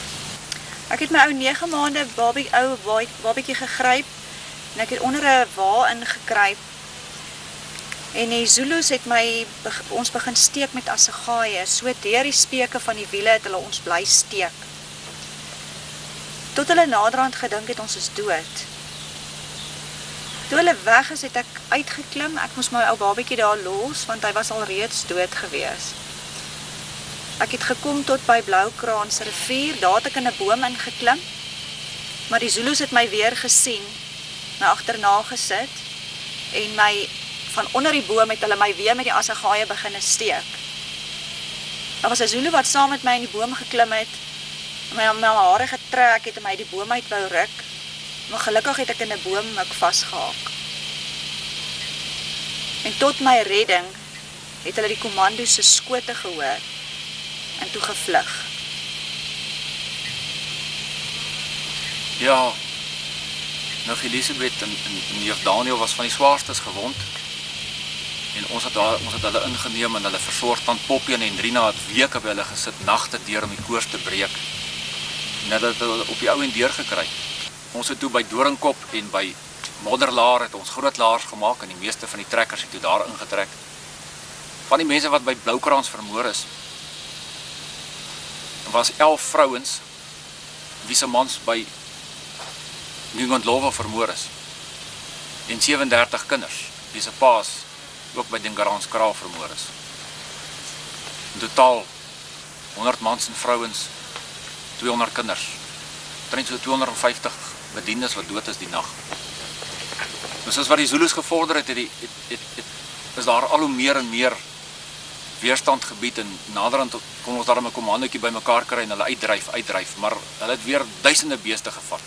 Ek het my ou 9 maande babietjie gegryp en ek het onder 'n wa ingekruip. En die Zulus het ons begin steek met assegaaie, so deur die speke van die wiele het hulle ons bly steek. Tot hulle naderhand gedink het ons is dood. Toe hulle weg is, het ek uitgeklim. Ek moes my ou babietjie daar los, want hy was al reeds dood gewees. Ek het gekom tot by Bloukraan se rivier, daar het ek in 'n boom ingeklim. Maar die Zulus het my weer gesien, my agterna gesit, en van onder die boom het hulle my weer met die assegaaie begine steek. Daar was 'n Zulu wat saam met my in die boom geklim het, en my hare getrek het en my die boom uit wou ruk, maar gelukkig het ek in 'n boom vasgehaak. En tot my redding het hulle die kommando se skote gehoor en toe gevlug. Ja, nou Elisabeth en neef Daniel was van die swaarstes gewond. En ons het hulle ingeneem en hulle versorg. Tant Poppie en Hendrina het weke by hulle gesit, nagte deur om die koors te breek. En hulle het hulle op die ou en deur gekry. Ons het toe by Doringkop en by Modderlaar het ons groot laars gemaak en die meeste van die trekkers het toe daar ingetrek. Van die mense wat by Bloukraans vermoor is, was 11 vrouens wie se mans by Ngongondlovo vermoor is. En 37 kinders wie se paas ook by Dingarandskraal vermoor is. In totaal 100 mans en vrouens, 200 kinders. Omtrent so 250 bedienis wat dood is die nag. Dus soos wat die Zulus gevorder het, is daar al hoe meer en meer weerstand gebied en naderhand kon ons daar 'n kommandootjie by mekaar kry en hulle uitdryf, maar hulle het weer duisende beeste gevat.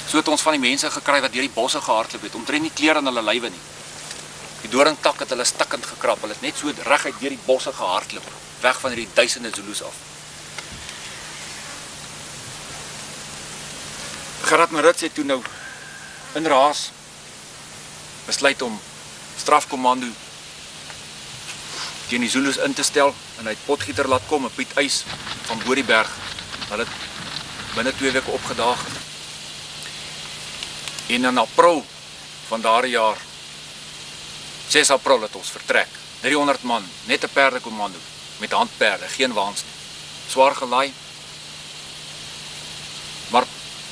So het ons van die mense gekry wat deur die bosse gehardloop het, omtrent nie klere aan hulle lywe nie. Die doringtak het hulle stikkend gekrap, hulle het net so reguit deur die bosse gehardloop, weg van hierdie duisende Zulus af. Gerard Maritz het toe nou in raas besluit om strafkommando teen die Zulus in te stel en hy het Potgieter laat kom, 'n Piet Eys van Boorieberg. Hulle het binne 2 weke opgedaag. En in April van daardie jaar, 6 April het ons vertrek. 300 man, net 'n perdekommando met handperde, geen waans nie. Swaar gelaai. Maar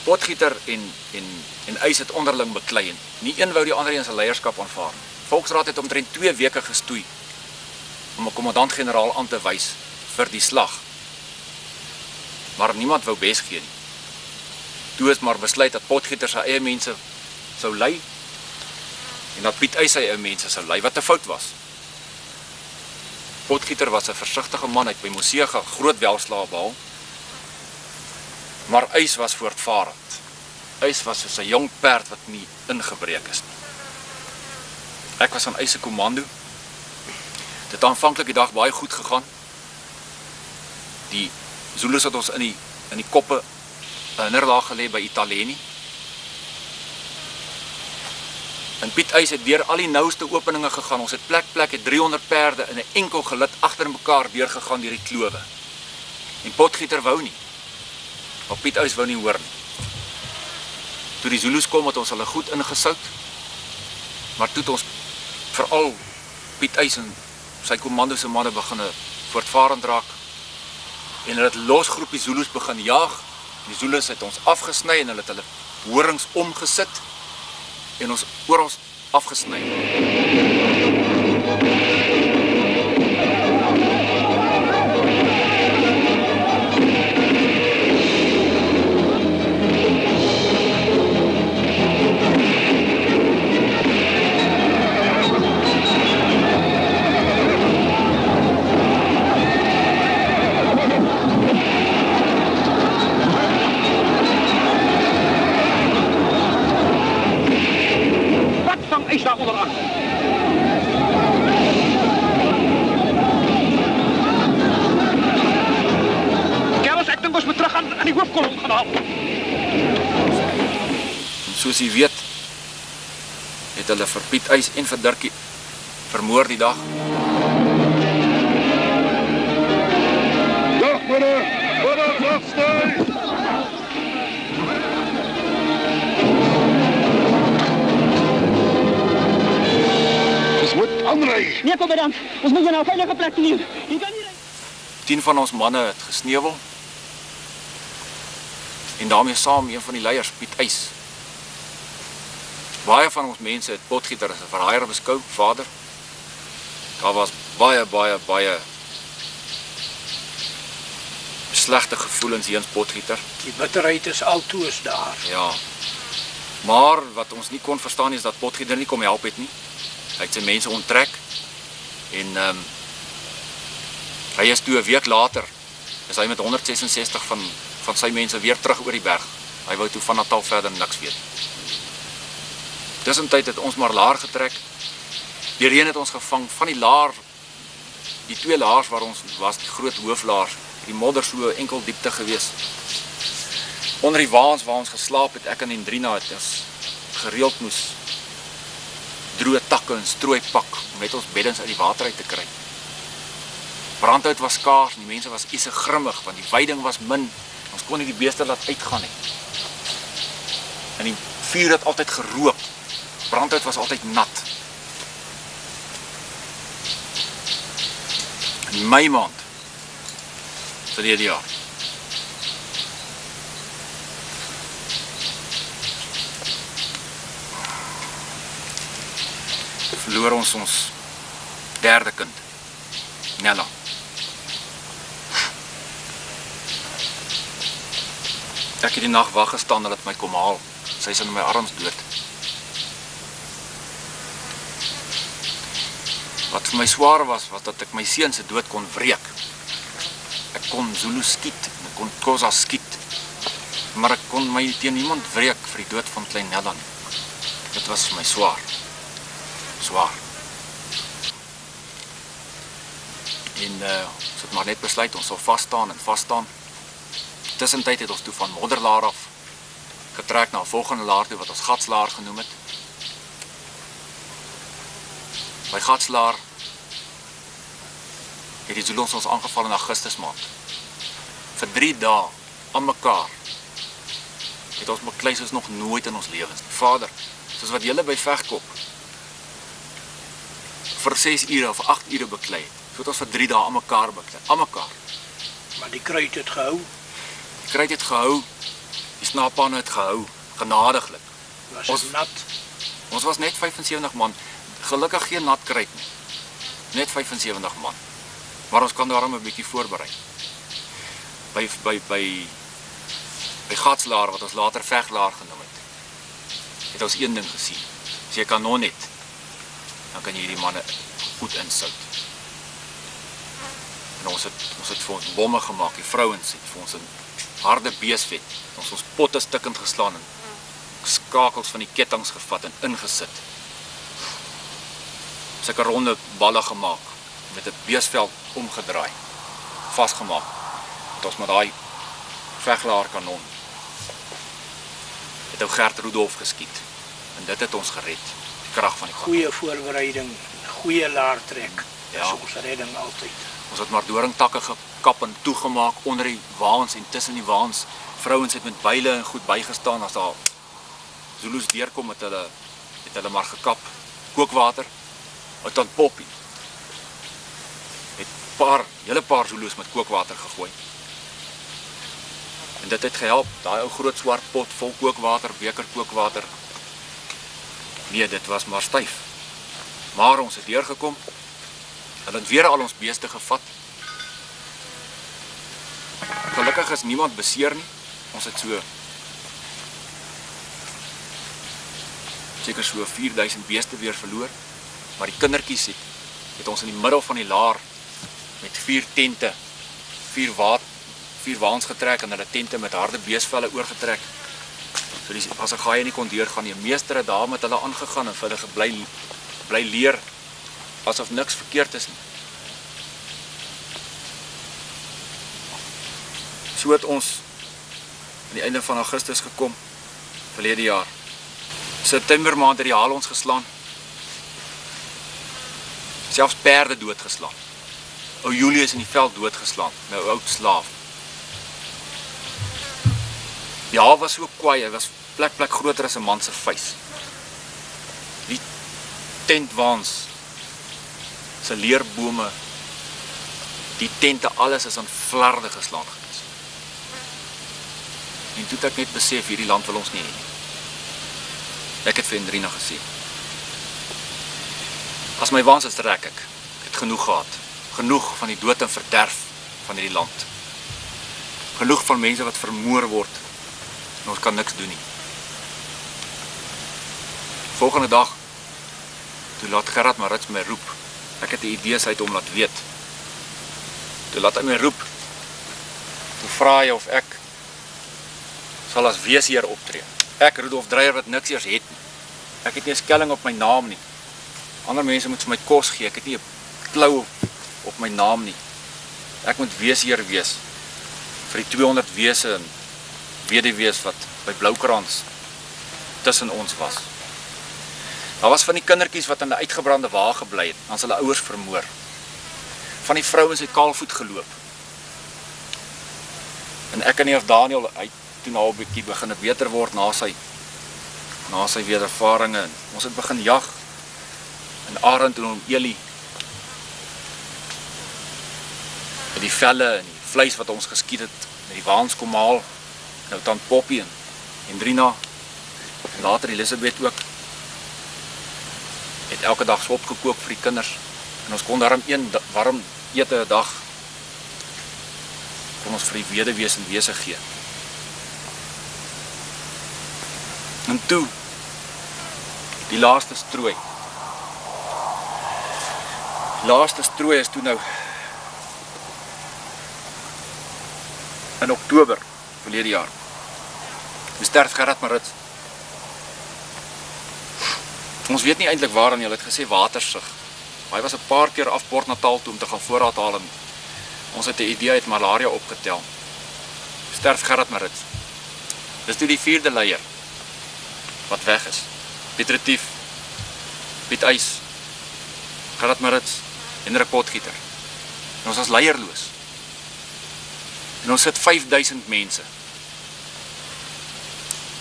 Potgieter en Eys het onderling beklei en nie een wou die ander een se leierskap aanvaar. Volksraad het omtrent 2 weke gestoei om 'n kommandant-generaal aan te wys vir die slag. Maar niemand wou bes gee nie. Toe is maar besluit dat Potgieter sy eie mense sou lei en dat Piet Eys sy eie mense sou lei, wat 'n fout was. Potgieter was 'n versigtige man, hy het by Mosega groot welslae behaal. Maar Uys was voortvarend. Uys was soos 'n jong perd wat nie ingebreek is nie. Ek was aan Uys se kommando. Dit het aanvanklik die dag baie goed gegaan. Die Zulus het ons in die koppe 'n nederlaag gelê by Italeni. En Piet Uys het deur al die nouste openinge gegaan. Ons het plek het 300 perde in 'n enkel gelid agter mekaar deurgegaan deur die klowe. En Potgieter wou nie. Maar Piet Uys wou nie hoor nie. Toe die Zulus kom het ons hulle goed ingesout. Maar toe het ons veral Piet Uys en sy kommando se manne begin voortvarend raak. En hulle het losgroepie Zulus begin jaag. Die Zulus het ons afgesny en hulle het hulle horings omgesit en ons oral afgesny. Is daar onderaan. Kerels, ek dink ons moet terug aan die hoofkolom gaan haal. Soos jy weet, het hulle vir Piet Uys en vir Dirkie vermoor die dag. Dag meneer, wat ons afsny! Andrei! Nee, kommandant, ons moet jou nou 'n veilige plek neem. Jy kan nie ry. 10 van ons manne het gesneuwel. En daarmee saam een van die leiers, Piet Uys. Baie van ons mense het Potgieter as 'n verraaier beskou, vader. Daar was baie slegte gevoelens hier in Potgieter. Die bitterheid is altoos daar. Ja. Maar wat ons nie kon verstaan is dat Potgieter nie kom help het nie. Hy het sy mense onttrek en hy is toe 'n week later is hy met 166 van sy mense weer terug oor die berg. Hy wou toe van Natal verder niks weet. Tussentyd het ons maar laar getrek. Die reën het ons gevang van die laar, die 2 laars waar ons was, die groot hooflaars, die modder so enkel diepte gewees. Onder die waans waar ons geslaap het, ek en Hendrina het ons gereeld moes droë takke en strooi pak om net ons beddens uit die water uit te kry. Brandhout was skaars en die mense was ise grimmig want die veiding was min. Ons kon nie die beeste laat uitgaan nie. En die vuur het altyd gerook. Brandhout was altyd nat. In Mei maand verlede jaar verloor ons derde kind, Nella. Ek het die nag wag gestaan dat het my kom haal. Sy is in my arms dood. Wat vir my swaar was dat ek my seun se dood kon wreek. Ek kon Zulu skiet, ek kon Xhosa skiet. Maar ek kon my teen niemand wreek vir die dood van klein Nella nie. Dit was vir my swaar. Zwaar. En ons het maar net besluit, ons sal vasstaan. Tussentyd het ons toe van Modderlaar af getrek na 'n volgende laar toe wat ons Gatslaar genoem het. By Gatslaar het die Zulus ons aangeval in Augustus maand. Vir 3 dae aan mekaar het ons beklei soos nog nooit in ons lewens. Vader, soos wat julle by Vegkop vir 6 ure of 8 ure beklei het. So het ons vir 3 dae aan mekaar beklei. Aan mekaar. Maar die kruit het gehou. Die kruit het gehou. Die snaapane het gehou. Genadiglik. Was ons nat? Ons was net 75 man. Gelukkig geen nat kruit nie. Net 75 man. Maar ons kan daarom 'n bietjie voorberei. By Gatslaar wat ons later Veglaar genoem het ons een ding gesien. As jy kanon het, dan kan jy hierdie manne goed insout. En ons het vir ons bomme gemaak, die vrouens het vir ons 'n harde beesvet. Ons potte stukkend geslaan en skakels van die kettinge gevat en ingesit. Sulke ronde balle gemaak met 'n beesvel omgedraai, vasgemaak. Het ons met daai veglaar kanon het ou Gert Rudolf geskiet. En dit het ons gered. Die krag van die goeie voorbereiding, goeie laartrek. Ja. Dis ons redding altyd. Ons het maar doringtakke gekap en toegemaak onder die waans en tussen die waans. Vrouens het met byle en goed bygestaan as daar Zulus deurkom het hulle maar gekap. Kookwater uit aan Poppie. Het hele paar Zulus met kookwater gegooi. En dit het gehelp. Daai ou groot swart pot vol kookwater, beker kookwater. Nee, dit was maar styf. Maar ons het deurgekom. Hulle het weer al ons beeste gevat. Gelukkig is niemand beseer nie. Ons het seker so 4000 beeste weer verloor. Maar die kindertjies het ons in die middel van die laar met 4 tente, 4 waans getrek en hulle tente met harde beesvelle oorgetrek. So die passagaaie nie kon deurgaan nie. Meester het daar met hulle aangegaan en vir hulle bly leer asof niks verkeerd is nie. So het ons aan die einde van Augustus gekom, verlede jaar. September maand het die haal ons geslaan. Selfs perde doodgeslaan. Ou Julius in die veld doodgeslaan, my oud slaaf. Die haal was so kwaai, hy was plek groter as 'n man se vuis. Die tentwaans, se leerbome, die tente, alles is aan flarde geslaan gewees. En toe het ek net besef, hierdie land wil ons nie hê nie. Ek het vir Hendrina gesê, as my waans is, trek ek. Ek het genoeg gehad. Genoeg van die dood en verderf van hierdie land. Genoeg van mense wat vermoor word en ons kan niks doen nie. Volgende dag, toe laat Gerard Marits my roep. Ek het die idees uit hom laat weet. Toe laat hy my roep. Toe vra hy of ek sal as weesheer optree. Ek, Rudolf Dreyer, wat niks eers het nie. Ek het nie 'n skelling op my naam nie. Ander mense moet vir my kos gee. Ek het nie 'n klou op my naam nie. Ek moet weesheer wees vir die 200 wese en weduwees wat by Bloukrans tussen ons was. Daar was van die kindertjies wat in 'n uitgebrande wa gebly het, dan hulle ouers vermoor. Van die vrouens het kaalvoet geloop. En ek en Neef Daniel, hy toe nou 'n bietjie begin beter word na sy wedervarings en ons het begin jag. En Arend en Eli met die velle en die vleis wat ons geskiet het, met die waans kom haal, nou dan Poppie en Hendrina en later Elisabeth ook, het elke dag sop gekook vir die kinders en ons kon daarom een warm ete 'n dag kon ons vir die weduwees en wese gee. En toe die laaste strooi. Die laaste strooi is toe nou in Oktober verlede jaar. Toe sterf Gerard Marits. Ons weet nie eintlik waaraan, jy het gesê Watersig. Hy was 'n paar keer af Port Natal toe om te gaan voorraad haal en ons het 'n idee uit malaria opgetel. Sterf Gerard Marits. Dis toe die 4de leier wat weg is. Piet Retief, Piet Eys, Gerard Marits, Hendrik Potgieter. En ons was leierloos. En ons sit 5000 mense.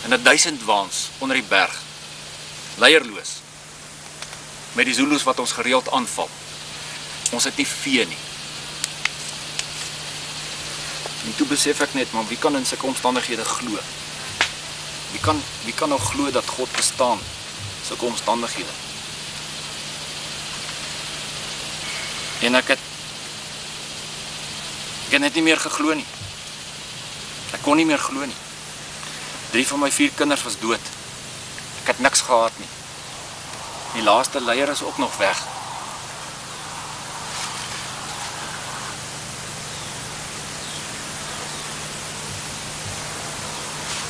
En 1000 waans onder die berg. Leierloos. Met die Zulus wat ons gereeld aanval. Ons het nie vee nie. En toe besef ek net, man, wie kan in sulke omstandighede glo? Wie kan nou glo dat God bestaan, sulke omstandighede? En ek het net nie meer geglo nie. Ek kon nie meer glo nie. 3 van my 4 kinders was dood. Ek het niks gehad nie. Die laaste leier is ook nog weg.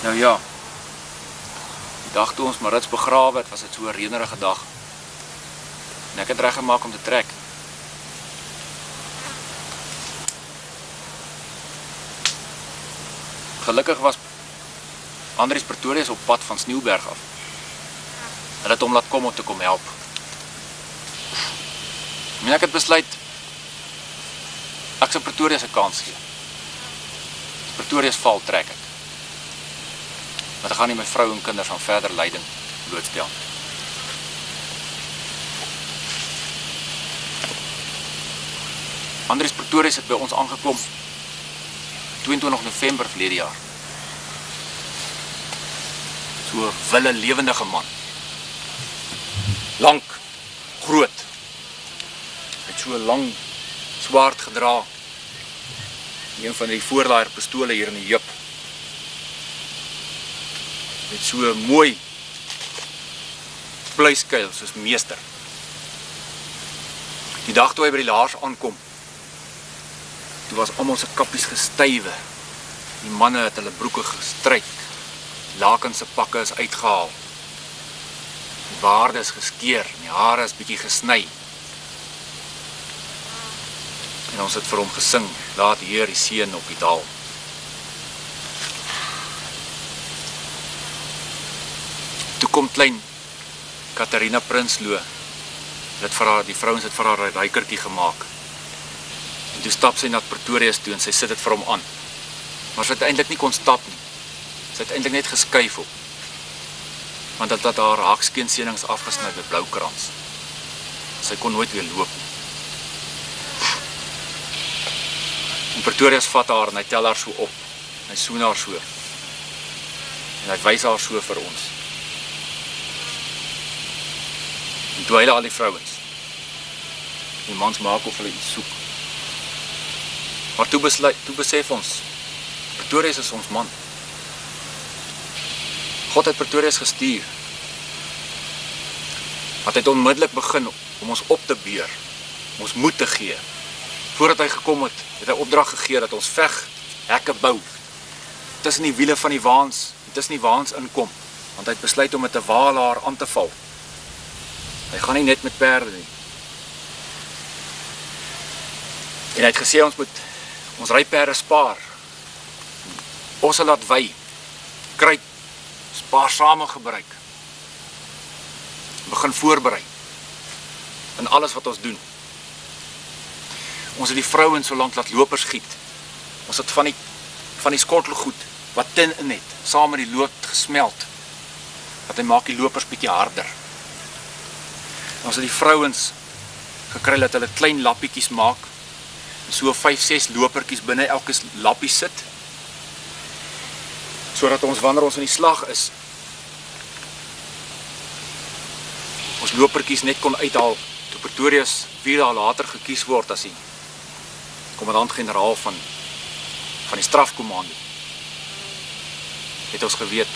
Nou ja, die dag toe ons Marits begrawe het, was dit so 'n reënerige dag. En ek het reggemaak om te trek. Gelukkig was Andries Pretorius op pad van Sneeuberg af. Hulle het hom laat kom om te kom help. En ek het besluit, ek sal Pretorius 'n kans gee. As Pretorius val, trek ek. Want ek gaan nie my vrou en kinders aan verder lyding blootstel. Andries Pretorius het by ons aangekom 22 November verlede jaar. So 'n wille lewendige man. Lank, groot. Het so 'n lang swaard gedra. Een van die voorlaaier pistole hier in die heup. Met so 'n mooi pluiskuil soos meester. Die dag toe hy by die laars aankom, toe was almal se kappies gestywe. Die manne het hulle broeke gestryk. Lakens se pakke is uitgehaal. Die baarde is geskeer, die hare is bietjie gesny. En ons het vir hom gesing, laat Heer die seën op die dal. Toe kom klein Katharina Prinsloo. Die vrouens het vir haar 'n rykertjie gemaak. En toe stap sy na Pretorius toe en sy sit dit vir hom aan. Maar sy het eintlik nie kon stap nie. Sy het eintlik net geskuif op. Want dit het haar hakskeensenings afgesny met Bloukrans. Sy kon nooit weer loop nie. En Pretorius vat haar en hy tel haar so op. Hy soen haar so. En hy wys haar so vir ons. En toe hulle al die vrouens. Die mans maak of hulle iets soek. Maar toe besef ons, Pretorius is ons man. God het Pretorius gestuur. Want hy het onmiddellik begin om ons op te beur, om ons moed te gee. Voordat hy gekom het, het hy opdrag gegee dat ons veghekke bou. Tussen die wiele van die waans, tussen die waans inkom, want hy het besluit om met 'n waalaar aan te val. Hy gaan nie net met perde nie. En hy het gesê ons moet ons ryperde spaar. Osse laat wy, kruip, spaarsame gebruik. Begin voorberei in alles wat ons doen. Ons het die vrouens so lank laat lopers skiet. Ons het van die skottelgoed wat tin in het, saam met die lood gesmelt. Dat hy maak die lopers bietjie harder. Ons het die vrouens gekry dat hulle klein lappietjies maak. So 5-6 lopertjies binne elke lappie sit. Sodat ons wanneer ons in die slag is, ons lopertjies net kon uithaal toe Pretorius 4 dae later gekies word as die kommandant-generaal van die strafkommando. Het ons geweet,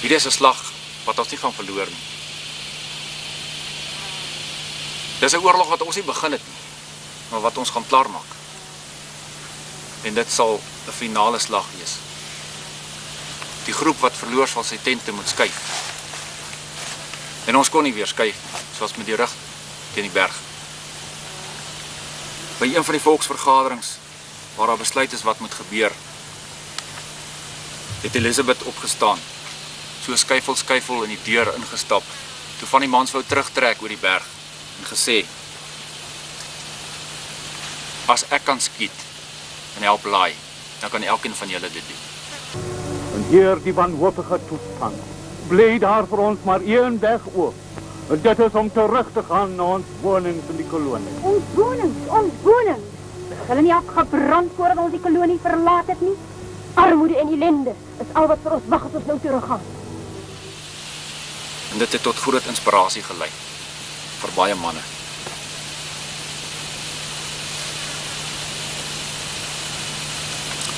hierdie is 'n slag wat ons nie gaan verloor nie. Dis 'n oorlog wat ons nie begin het nie, maar wat ons gaan klaarmaak. En dit sal 'n finale slag wees. Die groep wat verloor sal sy tente moet skuif. En ons kon nie weer skuif, soos met die rug teen die berg. By een van die volksvergaderings, waar daar besluit is wat moet gebeur, het Elisabeth opgestaan, so skuifel in die deur ingestap, toe van die mans wou terugtrek oor die berg, en gesê, as ek kan skiet, en help laai, dan kan elkeen van julle dit doen. En hier die wanhopige toestand, bly daar vir ons maar een weg oop. En dit is om terug te gaan na ons wonings in die kolonie. Ons wonings. Hulle nie afgebrand voordat ons die kolonie verlaat het nie. Armoede en ellende is al wat vir ons wag as ons nou teruggaan. En dit het tot groot inspirasie gelei vir baie manne.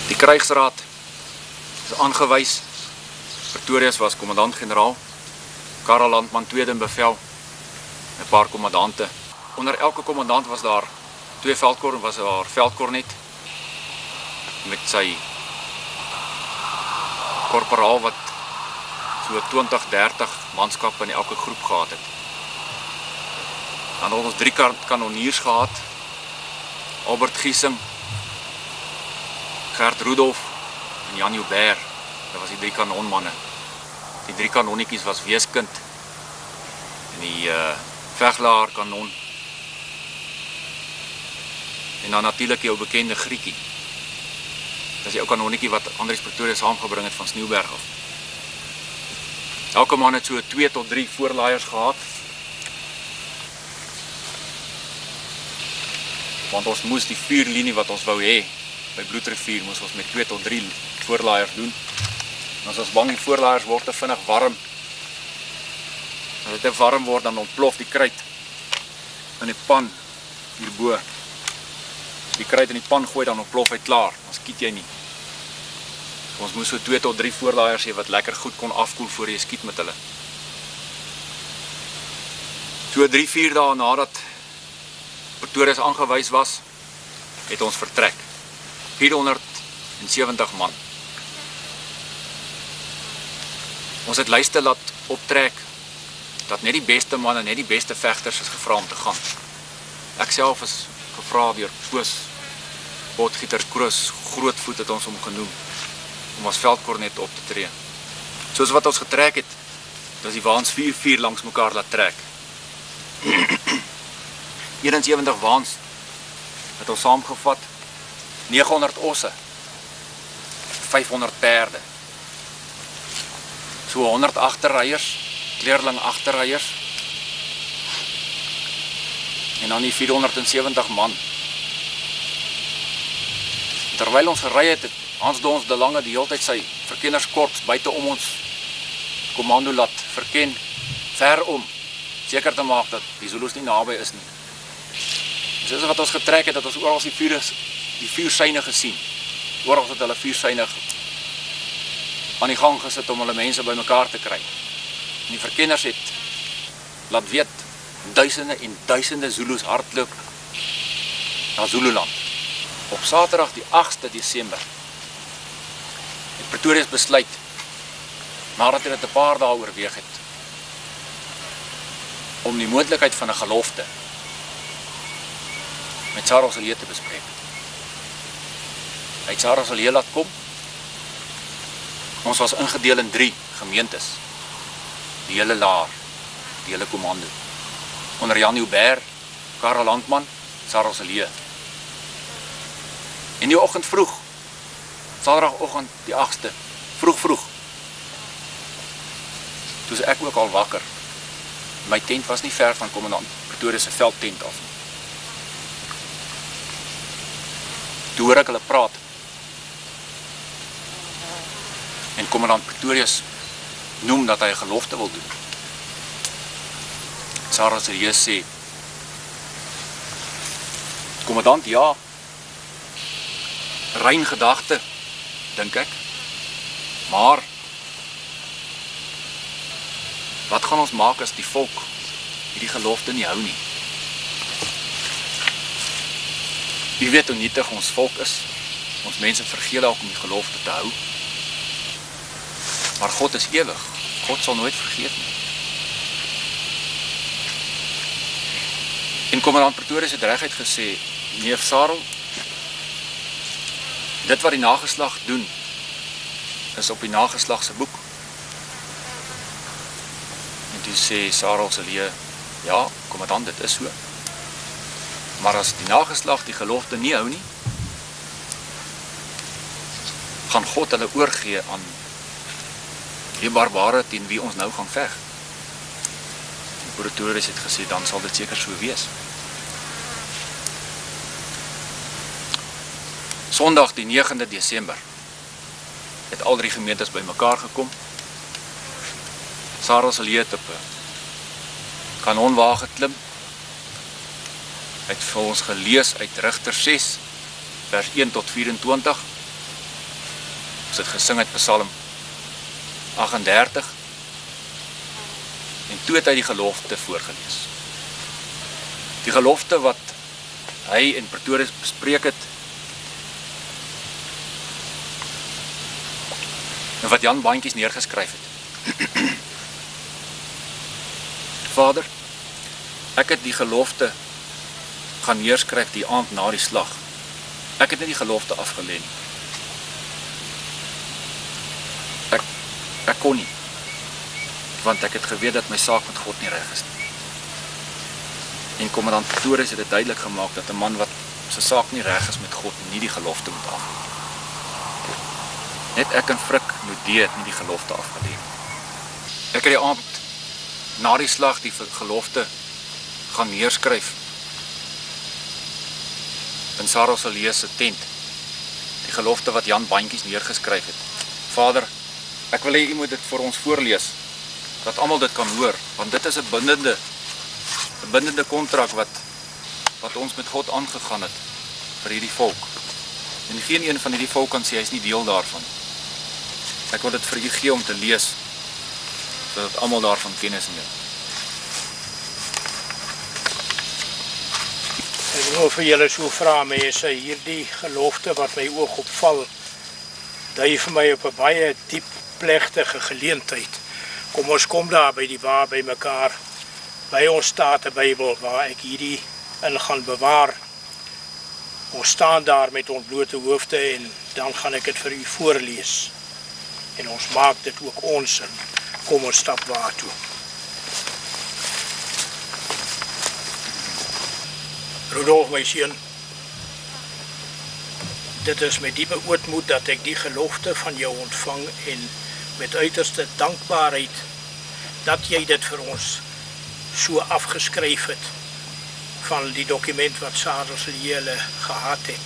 Die krygsraad is aangewys. Pretorius was kommandant-generaal. Karel Landman tweede in bevel. 'n paar kommandante. Onder elke kommandant was daar 2 veldkorn, was daar veldkornet met sy korporaal wat so 20, 30 manskappe in elke groep gehad het. Dan het ons 3 kanoniers gehad, Albert Giesing, Gert Rudolf en Jan Joubert. Dat was die 3 kanonmanne. Die 3 kanonnetjies was Weeskind en die Veglaar kanon. En dan natuurlik die ou bekende Griekie. Dat is die ou kanonnetjie wat Andries Pretorius saamgebring het van Sneeuberg af. Elke man het so 2 tot 3 voorlaaiers gehad. Want ons moes die vuurlinie wat ons wou hê by Bloedrivier moes ons met 2 tot 3 voorlaaiers doen. En as ons bang die voorlaaiers word te vinnig warm. As dit te warm word, dan ontplof die kruit in die pan hierbo. Die kruit in die pan gooi, dan ontplof hy klaar. Dan skiet jy nie. Ons moes so 2 tot 3 voorlaaiers hê wat lekker goed kon afkoel voor jy skiet met hulle. So 3, 4 dae nadat Pretorius aangewys was, het ons vertrek. 470 man. Ons het lyste laat optrek dat net die beste manne, net die beste vegters is gevra om te gaan. Ek self is gevra deur Koos, Potgieter Kroos, Grootvoet het ons hom genoem, om as veldkornet op te tree. Soos wat ons getrek het, dat die waans 4 langs mekaar laat trek. 71 waans het ons saamgevat, 900 osse, 500 perde, so 100 agterryers, kleerling agterryers, en dan die 470 man. Terwyl ons gery het, het Hans Dons de Lange die hele tyd sy verkennerskorps buite om ons kommando laat verken, ver om, seker te maak dat die Zulus nie naby is nie. Soos wat ons getrek het, dat ons oral die vuursyne gesien. Oral het hulle vuursyne aan die gang gesit om hulle mense by mekaar te kry. En die verkenners het laat weet, duisende en duisende Zulus hardloop na Zululand. Op Saterdag die 8de Desember het Pretorius besluit, nadat hy dit 'n paar dae oorweeg het, om die moontlikheid van 'n gelofte met Sarah Silje te bespreek. Hy het Sarah Silje laat kom. Ons was ingedeel in 3 gemeentes. Die hele laar, die hele kommando. Onder Jan Joubert, Karel Landman, Sarah Silje. En die oggend vroeg, Saterdagoggend die 8ste, vroeg. Toe is ek ook al wakker. My tent was nie ver van kommandant Pretorius se veldtent af nie. Toe hoor ek hulle praat. En kommandant Pretorius noem dat hy 'n gelofte wil doen. Sarah Silje sê, kommandant, ja, rein gedagte, dink ek, maar wat gaan ons maak as die volk hierdie gelofte nie hou nie? Wie weet hoe nietig ons volk is, ons mense vergeet ook om die gelofte te hou, maar God is ewig, God sal nooit vergeet nie. En kommandant Pretorius het reguit gesê, neef Sarel, dit wat die nageslag doen, is op die nageslag se boek. En toe sê Sarel Silje, ja, kommandant, dit is so. Maar as die nageslag die gelofte nie hou nie, gaan God hulle oorgee aan die barbare teen wie ons nou gaan veg. Pretorius het gesê, dan sal dit seker so wees. Sondag die 9de Desember het al 3 gemeentes by mekaar gekom. Sarah Silje het op 'n kanonwa geklim. Hy het vir ons gelees uit Rigter 6 vers 1 tot 24. Ons het gesing uit Psalm 38. En toe het hy die gelofte voorgelees. Die gelofte wat hy en Pretorius bespreek het, en wat Jan Baantjies neergeskryf het. Vader, ek het die gelofte gaan neerskryf die aand na die slag. Ek het nie die gelofte afgelê nie. Ek kon nie, want ek het geweet dat my saak met God nie reg is nie. En kommandant Pretorius het dit duidelik gemaak dat 'n man wat sy saak nie reg is met God nie die gelofte moet afgelê. Net ek en Frik Nodee het nie die gelofte afgelê. Ek het die aand na die slag die gelofte gaan neerskryf in Sarah Sallee se tent. Die gelofte wat Jan Baantjies neergeskryf het. Vader, ek wil hê u moet dit vir ons voorlees, dat almal dit kan hoor, want dit is 'n bindende kontrak wat ons met God aangegaan het vir hierdie volk. En geen een van hierdie volk kan sê hy is nie deel daarvan. Ek wil dit vir u gee om te lees, sodat almal daarvan kennis neem. Ek wil vir julle so vra, mense, hierdie gelofte wat my oog opval, dui vir my op 'n baie diep plegtige geleentheid. Kom ons kom daar by die waar by mekaar, by ons staat 'n Bybel waar ek hierdie in gaan bewaar. Ons staan daar met ons blote hoofde en dan gaan ek dit vir u voorlees. En ons maak dit ook ons in. Kom ons stap waartoe. Rudolf, my seun, dit is met diepe ootmoed dat ek die gelofte van jou ontvang en met uiterste dankbaarheid dat jy dit vir ons so afgeskryf het van die dokument wat Sarah Sallee gehad het.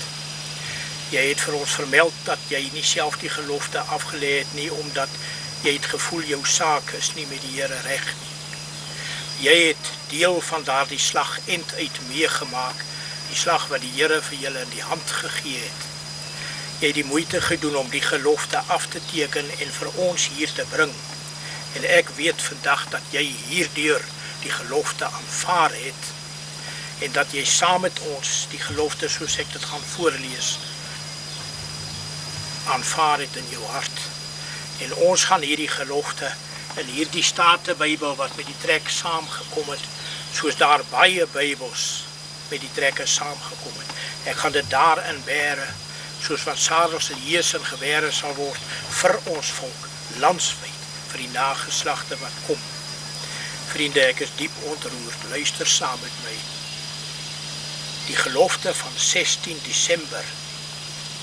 Jy het vir ons vermeld dat jy nie self die gelofte afgelê het nie, omdat jy het gevoel jou saak is nie met die Here reg nie. Jy het deel van daardie slag end uit meegemaak, die slag wat die Here vir julle in die hand gegee het. Jy het die moeite gedoen om die gelofte af te teken en vir ons hier te bring. En ek weet vandag dat jy hierdeur die gelofte aanvaar het en dat jy saam met ons die gelofte, soos ek dit gaan voorlees, aanvaar het in jou hart. En ons gaan hierdie gelofte in hierdie State-Bybel wat met die trek saamgekom het, soos daar baie Bybels met die trekke saamgekom het. Ek gaan dit daarin bære, soos wat Sarah Sallee se gewere sal word vir ons volk, landswyd, vir die nageslagte wat kom. Vriende, ek is diep ontroerd, luister saam met my. Die gelofte van 16 Desember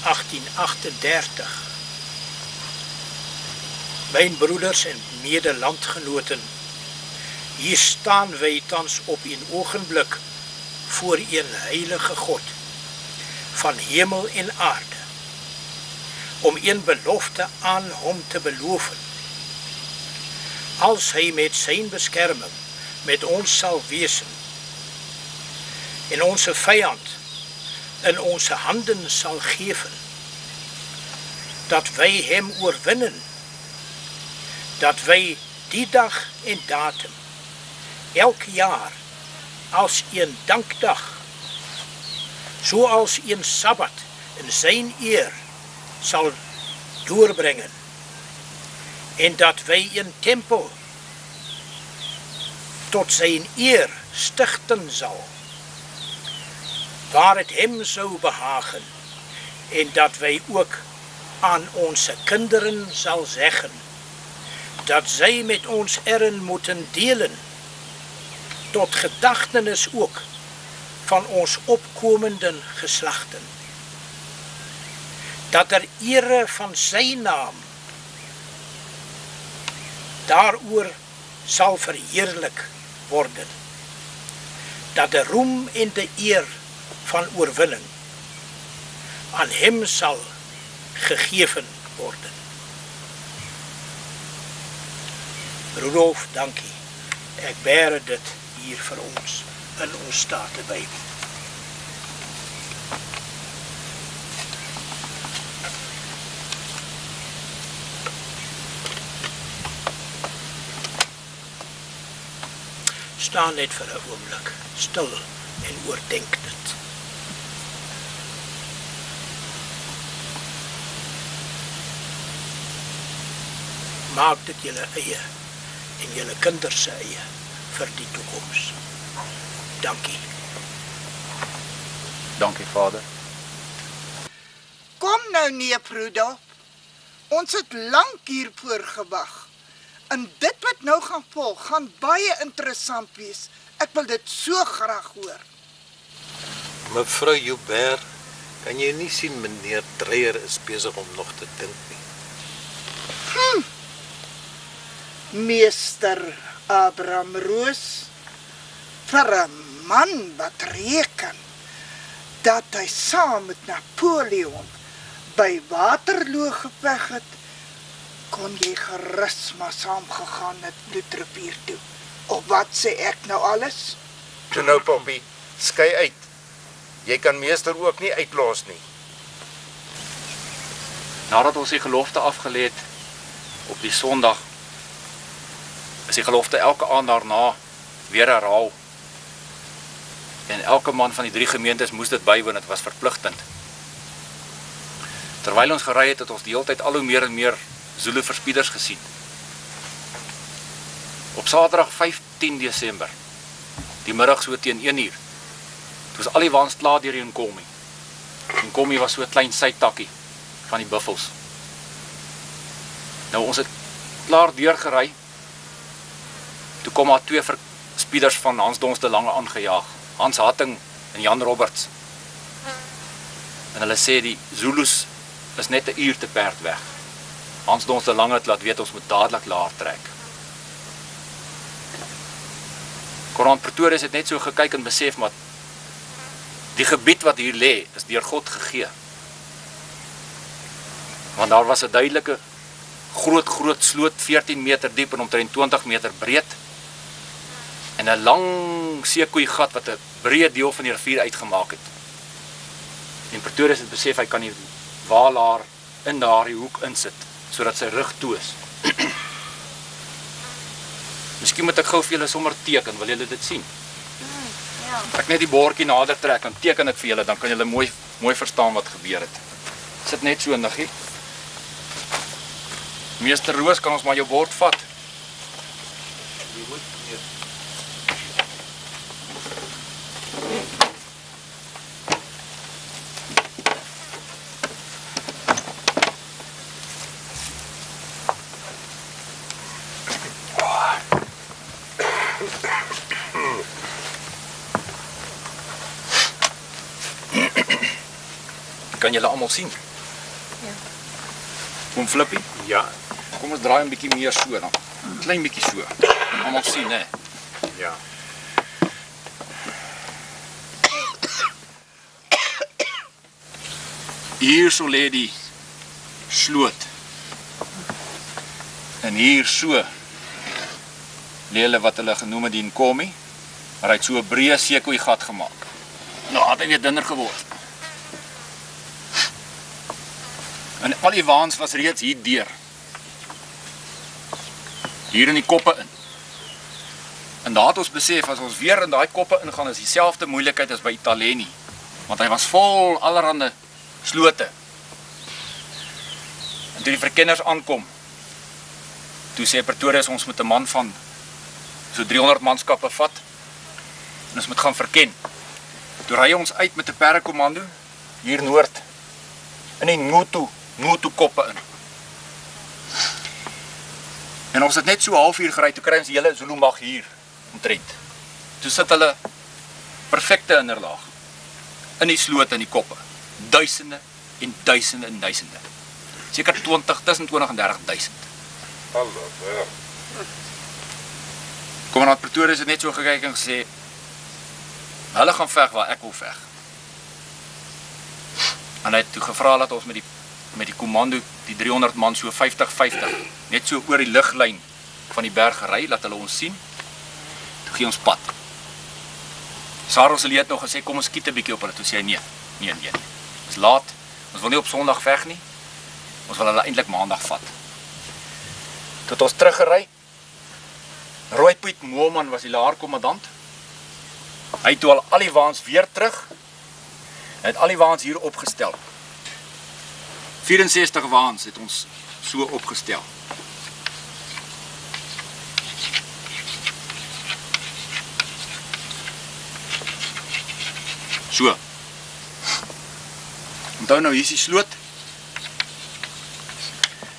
1838. Mijn broeders en medelandgenoten, hier staan wij thans op een ogenblik voor een heilige God, van hemel en aarde, om een belofte aan hom te beloven. Als hy met zijn beskerming met ons sal wezen, en onze vijand in onze handen sal geven, dat wij hem oorwinnen, dat wij die dag en datum elk jaar als een dankdag, zoals een Sabbat in zijn eer zal doorbrengen, en dat wij een tempel tot zijn eer stichten zal, waar het hem zou behagen, en dat wij ook aan onze kinderen zal zeggen, dat zij met ons erin moeten delen, tot gedachtenis ook van ons opkomende geslachten, dat er ere van zijn naam daaroor zal verheerlijk worden, dat de roem en de eer van oorwinning aan hem zal gegeven worden. Rudolf, dankie. Ek bære dit hier vir ons in ons State-Bybel. Staan net vir 'n oomblik, stil en oordenk dit. maak dit julle eie en julle kinders se eie vir die toekoms. Dankie. Dankie, Vader. Kom nou, neef Rudolf. Ons het lank hiervoor gewag. En dit wat nou gaan volg, gaan baie interessant wees. Ek wil dit so graag hoor. Mevrou Joubert, kan jy nie sien meneer Dreyer is besig om nog te dink nie? Meester Abraham Roos, vir 'n man wat reken dat hy saam met Napoleon by Waterloo geveg het, kon jy gerus maar saamgegaan het Bloedrivier toe. Of wat sê ek nou alles? Toe nou, Poppy, skei uit. Jy kan meester ook nie uitlos nie. Nadat ons die gelofte afgelê het op die Sondag, is die gelofte elke aand daarna weer herhaal. En elke man van die 3 gemeentes moes dit bywoon, dit was verpligtend. Terwyl ons gery het, het ons die hele tyd al hoe meer en meer Zulu verspieders gesien. Op Saterdag 15 Desember, die middag so teen 1 uur, toe was al die waans klaar deur die Nkomi. Nkomi was so 'n klein sytakkie van die buffels. Nou ons het klaar deurgery, toe kom daar 2 verspieders van Hans Dons de Lange aangejaag, Hans Hatting en Jan Roberts. En hulle sê die Zulus is net 'n uur te perd weg. Hans Dons de Lange het laat weet ons moet dadelik laer trek. Kommandant Pretorius het net so gekyk en besef, maar die gebied wat hier lê, is deur God gegee. Want daar was 'n duidelike groot sloot, 14 meter diep en omtrent 20 meter breed, en 'n lang seekoeigat wat 'n breë deel van die rivier uitgemaak het. En Pretorius het besef hy kan die waalaar in daardie hoek insit, sodat sy rug toe is. Miskien moet ek gou vir julle sommer teken, wil julle dit sien? Ja. Ek net die bordjie nader trek, dan teken ek vir julle, dan kan julle mooi verstaan wat gebeur het. Sit net so niggie. Meester Roos, kan ons maar jou bord vat? Kan julle almal sien? Ja. Kom Flippie? Ja. Kom ons draai 'n bietjie meer so dan. Klein bietjie so. Almal sien, hè? Ja. Hier so lê die sloot. En hier so lê hulle wat hulle genoem het die Nkomi, maar hy het so 'n breë seekoei gat gemaak. Nou het hy weer dunner geword. En al die waans was reeds hier deur. Hier in die koppe in. En daar het ons besef, as ons weer in daai koppe ingaan, is dieselfde moeilikheid as by Italeni. Want hy was vol allerhande slote. En toe die verkenners aankom, toe sê Pretorius, ons moet 'n man van so 300 manskappe vat, en ons moet gaan verken. Toe ry ons uit met 'n perdekommando, hier noord, in die Ngutu koppe in. En ons het net so 'n halfuur gery, toe kry ons die hele Zulu mag hier omtrent. Toe sit hulle perfekte innerlaag in die sloot en die koppe. Duisende en duisende en duisende. Seker tussen 20 en 30.000. Hallo, ja. Kommandant Pretorius het net so gekyk en gesê, hulle gaan veg waar ek wil veg. En hy het toe gevra dat ons met die kommando, die 300 man, so 50-50, net so oor die luglyn van die berg gery, laat hulle ons sien. Toe gee ons pad. Sarah het nog gesê, kom ons skiet 'n bietjie op hulle. Toe sê hy, nee. Dis laat, ons wil nie op Sondag veg nie, ons wil hulle eintlik Maandag vat. Toe het ons teruggery, Rooipiet Moelman was die laerkommandant. Hy het toe al die waans weer terug, en het al die waans hier opgestel. 64 waans het ons so opgestel. Onthou nou, hier is die sloot.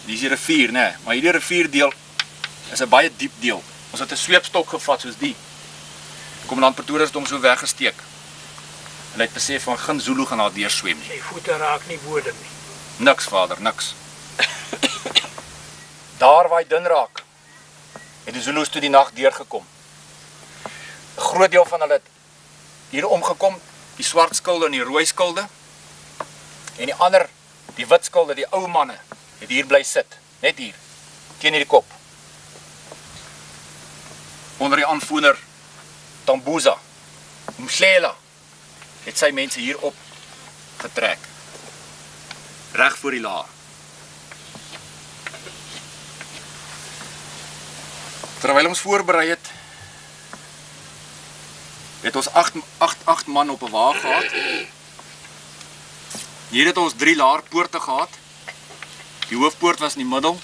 En hier is die rivier, nee. Maar hierdie rivierdeel is 'n baie diep deel. Ons het 'n sweepstok gevat soos die. Kommandant Pretorius het hom so weggesteek. En hy het besef van geen Zulu gaan daar deur swem nie. Sy voete raak nie bodem nie. Niks, vader, niks. Daar waar hy dun raak, het die Zulus toe die nag deurgekom. 'n Groot deel van hulle het hier omgekom, die swart skulde en die rooi skulde. En die ander, die wit skulde, die ou manne, het hier bly sit, net hier, teen hierdie kop. Onder die aanvoerder Tambuza, Mhlela, het sy mense hier op getrek. Reg voor die laar. Terwyl ons voorberei het, het ons 8 man op 'n wa gehad. Hier het ons 3 laarpoorte gehad. Die hoofpoort was in die middel.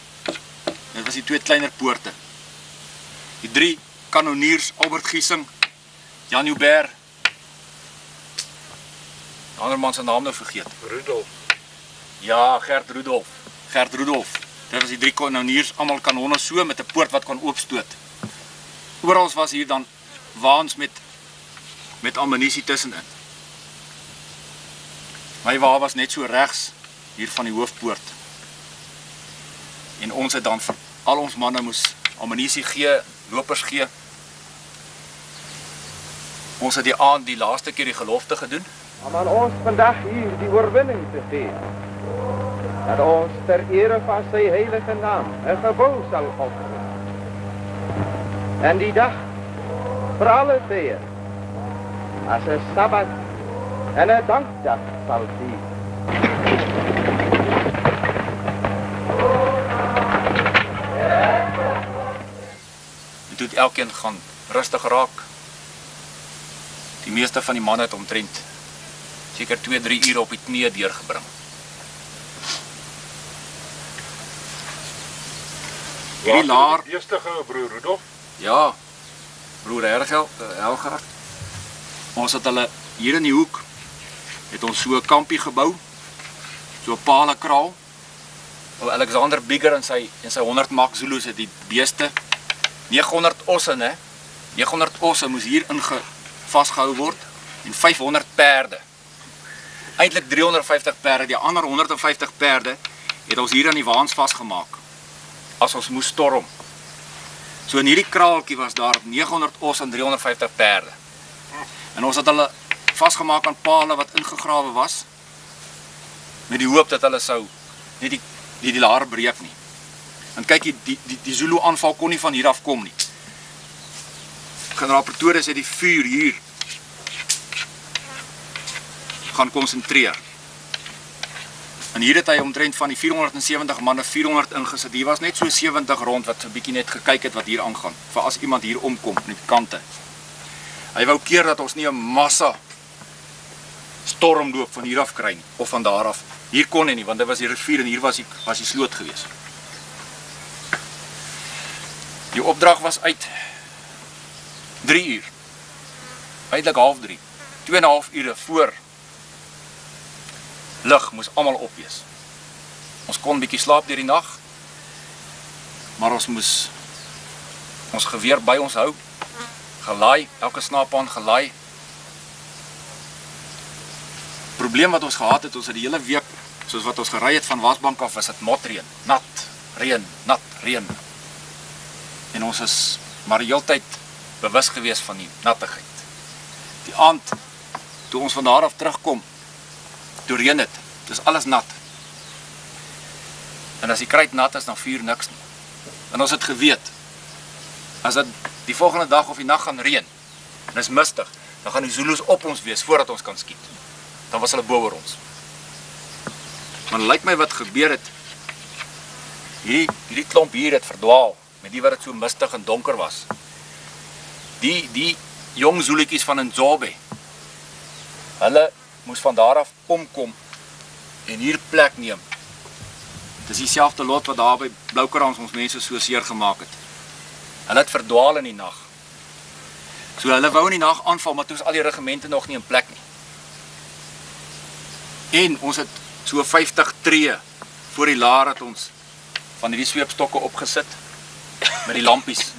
Dit was die 2 kleiner poorte. Die 3 kanoniers, Albert Giesing, Jan Joubert. Die ander man se naam nou vergeet. Rudolf. Ja, Gert Rudolf. Dit was die 3 kanoniers, almal kanonne so met 'n poort wat kon oopstoot. Oral was hier dan waans met ammunisie tussenin. My wa was net so regs hier van die hoofpoort. En ons het dan vir al ons manne moes ammunisie gee, lopers gee. Ons het die aand die laaste keer die gelofte gedoen. Om aan ons vandag hier die oorwinning te gee. Dat ons ter ere van sy heilige naam 'n gebou sal oprig. En die dag vir alle tye as 'n Sabbat en 'n dankdag sal wees. En toe het elkeen gaan rustig raak. Die meeste van die manne het omtrent seker 2-3 ure op die knieë deurgebring. Hierdie laar... Eerste gou, broer Rudolf? Ja, broer Helgaard. Ons het hulle hier in die hoek, het ons so 'n kampie gebou, so 'n palenkraal. Alexander Bigger en sy 100 mak Zulus het die beeste, 900 osse, né? 900 osse moes hier vasgehou word, en 500 perde. Eintlik 350 perde, die ander 150 perde, het ons hier aan die waans vasgemaak, as ons moes storm. So in hierdie kraaltjie was daar 900 os en 350 perde. En ons het hulle vasgemaak aan pale wat ingegrawe was, met die hoop dat hulle sou nie die laar breek nie. En kyk, die Zulu aanval kon nie van hier af kom nie. Generaal Pretorius het die vuur hier gaan konsentreer. En hier het hy omtrent van die 470 manne 400 ingesit. Hier was net so 70 rond wat so 'n bietjie net gekyk het wat hier aangaan, vir as iemand hier omkom op die kante. Hy wou keer dat ons nie 'n massa stormloop van hier af kry nie, of van daar af. Hier kon hy nie, want dit was die rivier en hier was die sloot gewees. Die opdrag was uit 3 uur. Eintlik 2:30. 2,5 ure voor lig moes almal op wees. Ons kon bietjie slaap deur die nag, maar ons moes ons geweer by ons hou, gelaai, elke snaapaan gelaai. Probleem wat ons gehad het, ons het die hele week, soos wat ons gery het van Wasbank af, was dit motreën, nat reën. En ons is maar die hele tyd bewus gewees van die nattigheid. Die aand, toe ons van daar af terugkom, toe reën het is alles nat. En as die kruit nat is, dan vuur niks nie. En ons het geweet, as dit die volgende dag of die nag gaan reën, en is mistig, dan gaan die Zulus op ons wees, voordat ons kan skiet. Dan was hulle bo oor ons. Maar lyk my wat gebeur het, hierdie klomp hier het verdwaal, met die wat het so mistig en donker was. Die jong Zulikies van Nzobe, hulle moes van daar af omkom en hier plek neem. Dis dieselfde lot wat daar by Bloukrans ons mense so seer gemaak het. Hulle het verdwaal in die nag. So hulle wou in die nag aanval, maar toe is al die regimente nog nie in plek nie. En ons het So 50 tree voor die laar het ons van hierdie sweepstokke opgesit met die lampies,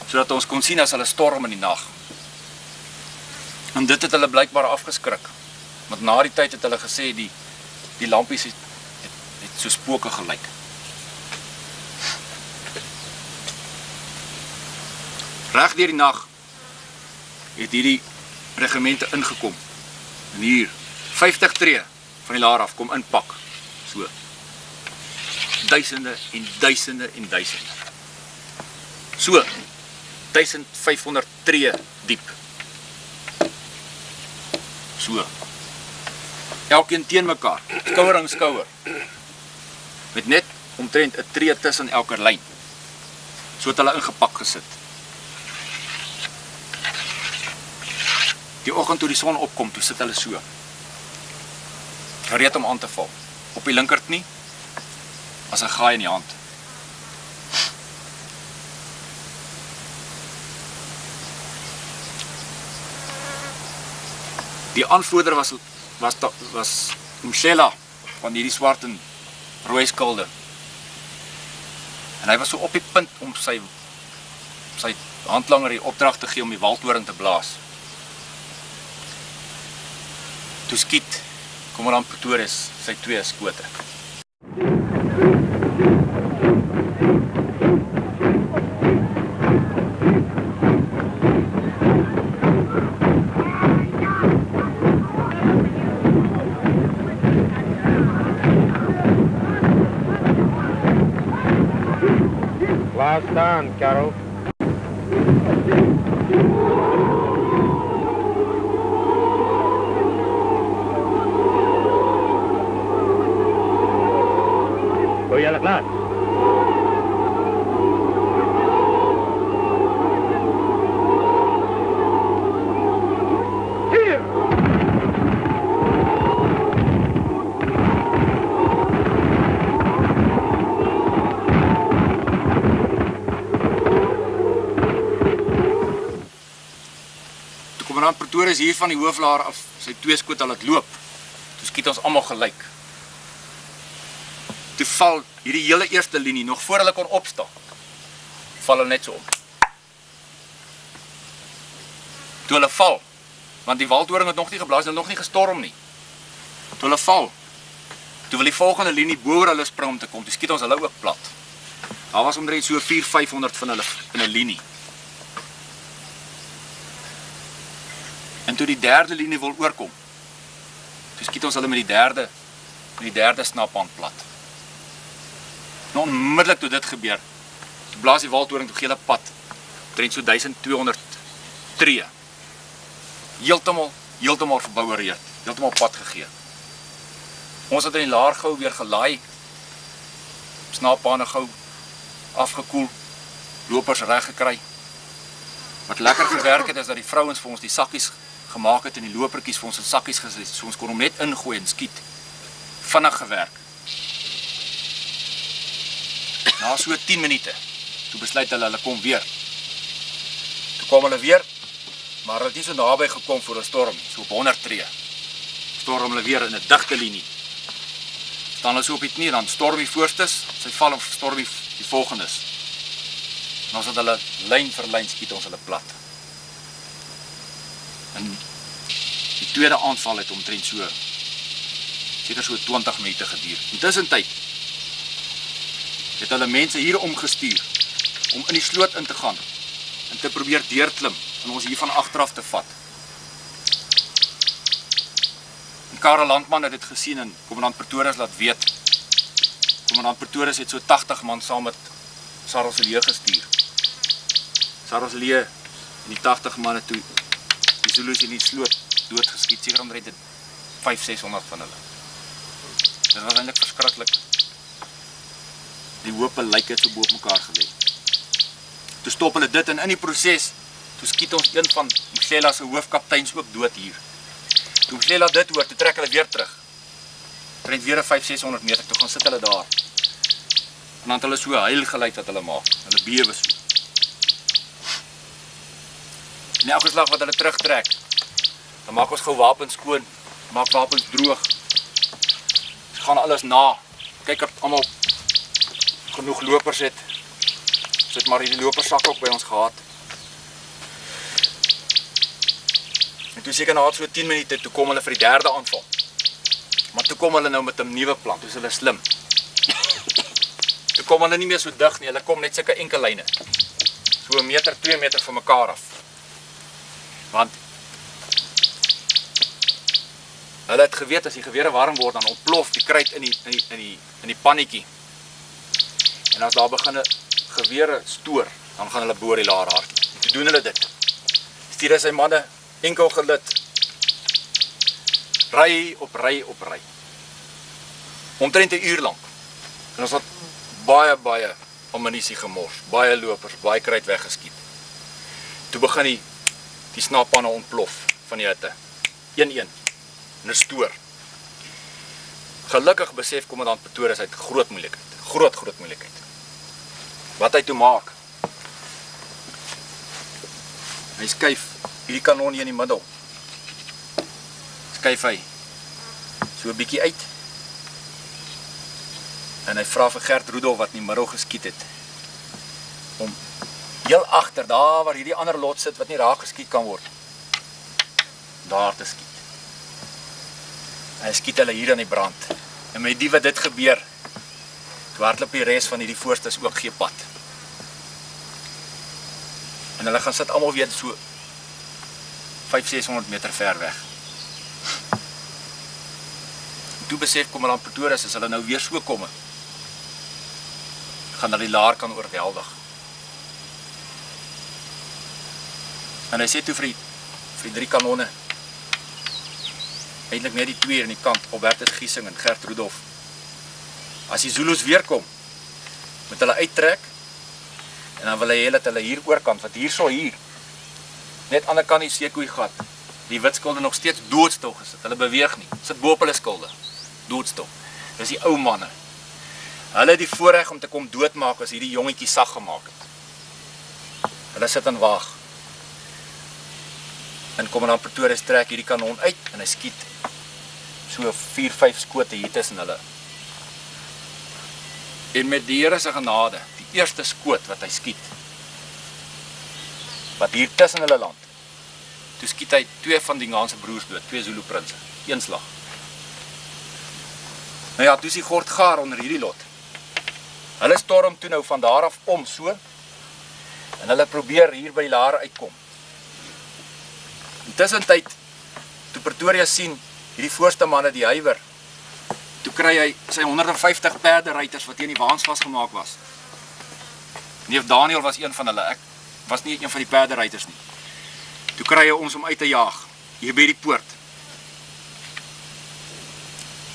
sodat ons kon sien as hulle storm in die nag. En dit het hulle blykbaar afgeskrik, want na die tyd het hulle gesê die lampies het so spooke gelyk. Reg deur die nag het hierdie regimente ingekom. En hier 50 tree van die laar af kom inpak. So. Duisende en duisende en duisende. So 1500 tree diep. So. Elkeen teen mekaar, skouer aan skouer. Met net omtrent 'n tree tussen elke lyn. So het hulle ingepak gesit. Die oggend toe die son opkom, toe sit hulle so. Gereed om aan te val. Op die linkerknie as 'n gaai in die hand. Die aanvoerder was Mshela van hierdie swart en rooi skulde. En hy was so op die punt om sy handlanger die opdrag te gee om die waldhoring te blaas. Toe skiet kommandant Pretorius sy 2 skote. Last stand, Carol. Voy a la clase. Kommandant Pretorius hier van die hooflaar af sy 2 skote laat loop. Toe skiet ons almal gelyk. Toe val hierdie hele eerste linie nog voor hulle kon opstaan. Val hulle net so om. Toe hulle val, want die waldhoring het nog nie geblaas, hulle nog nie gestorm nie. Toe hulle val, toe wil die volgende linie boor hulle spring om te kom, toe skiet ons hulle ook plat. Daar was omtrent so 400-500 van hulle in 'n linie. En toe die derde linie wil oorkom, toe skiet ons hulle met die derde snapband plat. Nou onmiddellik toe dit gebeur, toe blaas die waldhoring toe gele pad, omtrent so 1200 tree. Heeltemal verbouwereerd, heeltemal pad gegee. Ons het in die laar gou weer gelaai, snapbane gou afgekoel, lopers reg gekry. Wat lekker gewerk het is dat die vrouens vir ons die sakkies gemaak het en die lopertjies vir ons in sakkies gesit, so ons kon hom net ingooi en skiet. Vinnig gewerk. Na so 10 minute, toe besluit hulle kom weer. Toe kom hulle weer, maar hulle het nie so naby gekom voor 'n storm, so op 100 tree. Storm hulle weer in 'n digte linie. Staan hulle so op die knie, dan storm die voorstes, sy val of storm die volgendes. En ons het hulle lyn vir lyn skiet ons hulle plat. En die tweede aanval het omtrent seker so 20 minute geduur. Intussen tyd het hulle mense hier omgestuur om in die sloot in te gaan en te probeer deurklim en ons hier van agteraf te vat. En Karel Landman het dit gesien en kommandant Pretorius laat weet. Kommandant Pretorius het so 80 man saam met Saroselieu gestuur. Saroselieu en die 80 manne toe die Zulus in die sloot doodgeskiet, seker omtrent 500-600 van hulle. Dit was eintlik verskriklik. Die hoope lyk het so bo op mekaar gelê. Toe stop hulle dit en in die proses, toe skiet ons een van Mshela se hoofkapteins ook dood hier. Toe Mshela dit hoor, toe trek hulle weer terug. Omtrent weer 500-600 meter, toe gaan sit hulle daar. En dan het hulle so huil geluid wat hulle maak. Hulle bewe so. En elke slag wat hulle terugtrek, dan maak ons gou wapens skoon, maak wapens droog. gaan alles na. Kyk of almal genoeg lopers het. Ons het maar hierdie lopersak ook by ons gehad. En toe seker na so 10 minute toe kom hulle vir die derde aanval. Maar toe kom hulle nou met 'n nuwe plan, toe is hulle slim. Toe kom hulle nie meer so dig nie, hulle kom net sulke enkel lyne. So 1 meter, 2 meter van mekaar af. Want hulle het geweet as die gewere warm word, dan ontplof die kruit in die pannetjie. En as daar begin 'n gewere stoor, dan gaan hulle boor die laarhaartjie. Toe doen hulle dit. Stuur hy sy manne enkel gelid. Ry op ry op ry. Omtrent 'n uur lank. En ons het baie ammunisie gemors, baie lopers, baie kruit weggeskiet. Toe begin die snappanne ontplof van die hitte. 1-1. In 'n stoor. Gelukkig besef kommandant Pretorius uit groot moeilikheid. Groot moeilikheid. Wat hy toe maak. Hy skuif hierdie kanon hier in die middel. Skuif hy so 'n bietjie uit. En hy vra vir Gert Rudolf wat in die middel geskiet het om heel agter daar waar hierdie ander lot sit wat nie raak geskiet kan word, daar te skiet. Hy skiet hulle hier aan die brand. En met die wat dit gebeur, toe hardloop die res van hierdie voorstes ook gee pad. En hulle gaan sit almal weer so 500-600 meter ver weg. En toe besef kommandant Pretorius as hulle nou weer so komme, gaan hulle die laar kan oorweldig. En hy sê toe vir die 3 kanonne, eintlik net die 2 aan die kant, Albertus Giesing en Gert Rudolf. As die Zulus weer kom, moet hulle uittrek, en dan wil hy hê dat hulle hier oorkant, want hier, net aan die kant die Sekoe-gat, die witskulde nog steeds doodstil gesit, hulle beweeg nie, sit bo op hulle skulde, doodstil. Dis die ou manne. Hulle het die voorreg om te kom doodmaak as hierdie jongetjie sag gemaak het. Hulle sit en wag. En kommandant Pretorius trek hierdie kanon uit en hy skiet so 4-5 skote hier tussen hulle. En met die Here se genade, die eerste skoot wat hy skiet, wat hier tussen hulle land, toe skiet hy 2 van die Ngaanse broers dood, 2 Zulu prinse, 1 slag. Nou ja, toe is die gord gaar onder hierdie lot. Hulle storm toe nou van daar af om so, en hulle probeer hier by die laar uitkom. Intussen tyd, toe Pretorius sien, hierdie voorste manne die huiwer, toe kry hy sy 150 perderuiters wat hier in die waans vasgemaak was. Neef Daniel was een van hulle, ek was nie een van die perderuiters nie. Toe kry hy ons om uit te jaag, hier by die poort.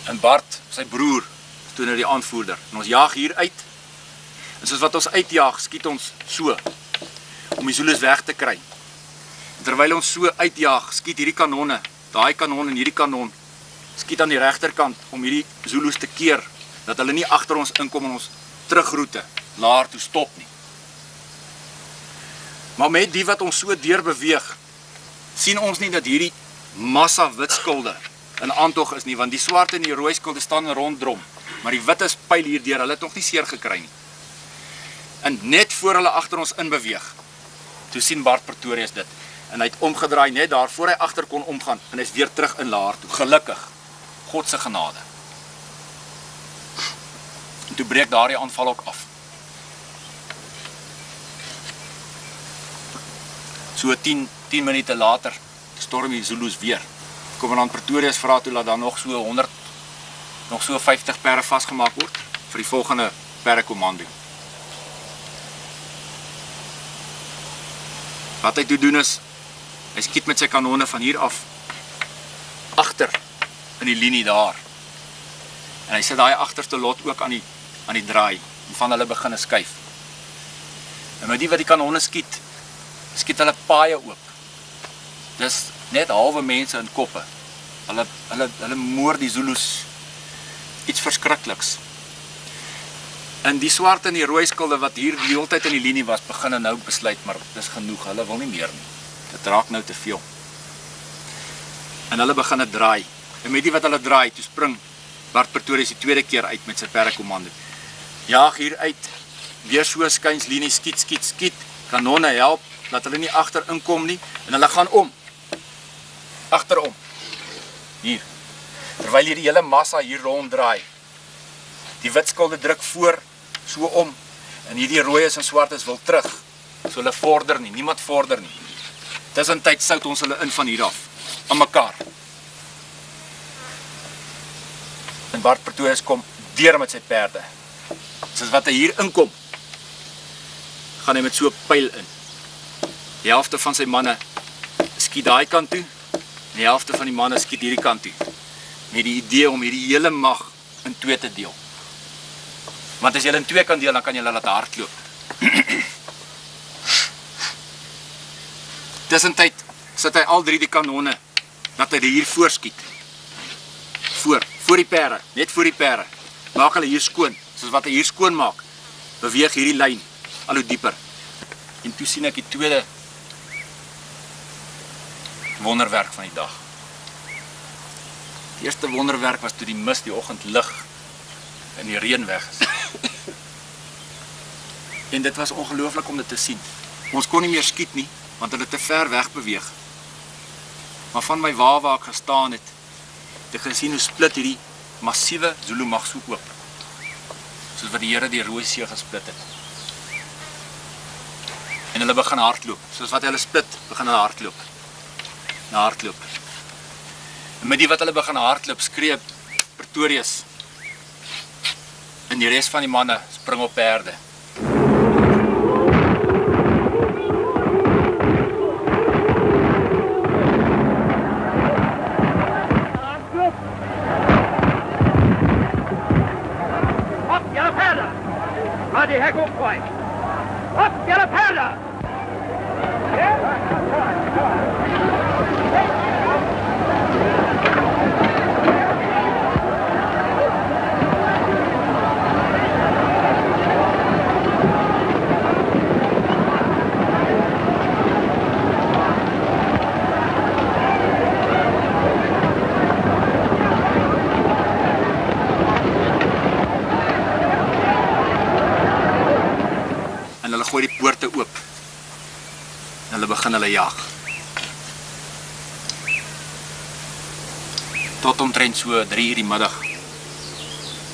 En Bart, sy broer, is toe nou die aanvoerder, en ons jaag hier uit, en soos wat ons uitjaag, skiet ons so, om die Zulus weg te kry. En terwyl ons so uitjaag, skiet hierdie kanonne, daai kanon en hierdie kanon, skiet aan die regterkant, om hierdie Zulus te keer, dat hulle nie agter ons inkom en ons terugroete, laar toe stop nie. Maar met die wat ons so deur beweeg, sien ons nie dat hierdie massa witskulde in aantog is nie, want die swart en die rooi skulde staan ronddrom, maar die wit is pyl hier deur, hulle het nog nie seer gekry nie. En net voor hulle agter ons inbeweeg, toe sien Bart Pretorius dit, en hy het omgedraai net daar, voor hy agter kon omgaan, en hy is weer terug in laar toe, gelukkig, God se genade. En toe breek daar die aanval ook af. So 10 minute later, storm die Zulus weer. Kommandant Pretorius vra toe dat daar nog so 100, nog so 50 perde vasgemaak word, vir die volgende perdekommando. Wat hy toe doen is, hy skiet met sy kanone van hier af, agter in die linie daar. En hy sit daai agterste lot ook aan die draai, en van hulle begin skuif. En met die wat die kanone skiet hulle paaie oop. Dis net halwe mense in koppe. Hulle moor die Zulus iets verskrikliks. En die swart en die rooi skulde wat hier die hele tyd in die linie was, begin nou besluit, maar dis genoeg, hulle wil nie meer nie. Dit raak nou te veel. En hulle begin het draai. En met die wat hulle draai, toe spring Bart Pretorius die tweede keer uit met sy perdekommando. Jaag hier uit, weer so skuins linie, skiet, kanonne help, dat hulle nie agter inkom nie, en hulle gaan om. Agterom. Hier. Terwyl hier die hele massa hier ronddraai. Die witskulde druk voor, so om, en hier die rooies en swartes wil terug. So hulle vorder nie, niemand vorder nie. Tussentyd sout ons hulle in van hier af, aan mekaar. En Bart Pretorius kom deur met sy perde. Soos wat hy hier inkom, gaan hy met so 'n pyl in. Die helfte van sy manne skiet daai kant toe, en die helfte van die manne skiet hierdie kant toe. Met die idee om hierdie hele mag in twee te deel. Want as jy in twee kan deel, dan kan jy laat hardloop. Tussentyd sit hy al drie die kanonne, dat hy hier voorskiet. Voor die perde, net voor die perde. Maak hulle hier skoon, soos wat hy hier skoon maak, beweeg hierdie lyn al hoe dieper. En toe sien ek die tweede wonderwerk van die dag. Die eerste wonderwerk was toe die mis die oggendlig en die reën weg is. En dit was ongelooflik om dit te sien. Ons kon nie meer skiet nie, want hulle te ver weg beweeg. Maar van my waar ek gestaan het, het ek gesien hoe split hierdie massiewe Zulu mag so oop. Soos wat die Here die Rooi See gesplit het. En hulle begin hardloop. Soos wat hulle split, begin hulle hardloop. Na hardloop. En met die wat hulle begin hardloop, skree Pretorius. En die res van die manne spring op perde. Die hek opgooi. Op, julle perde! Gooi die poorte oop en hulle begin hulle jaag. Tot omtrent so 3 uur die middag.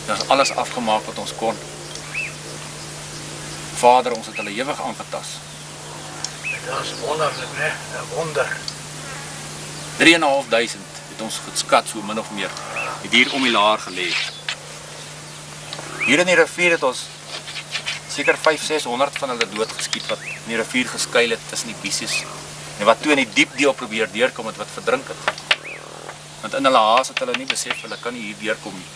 Dit is alles afgemaak wat ons kon. Vader, ons het hulle ewig aangetas. Dit is wonderlik, né? 'n wonder. 3.500 het ons geskat, so min of meer, het hier om die laar gelê. Hier in die rivier het ons seker 500-600 van hulle doodgeskiet wat in die rivier geskuil het tussen die biesies en wat toe in die diep deel probeer deurkom het wat verdrink het. Want in hulle haas het hulle nie besef hulle kan nie hier deurkom nie.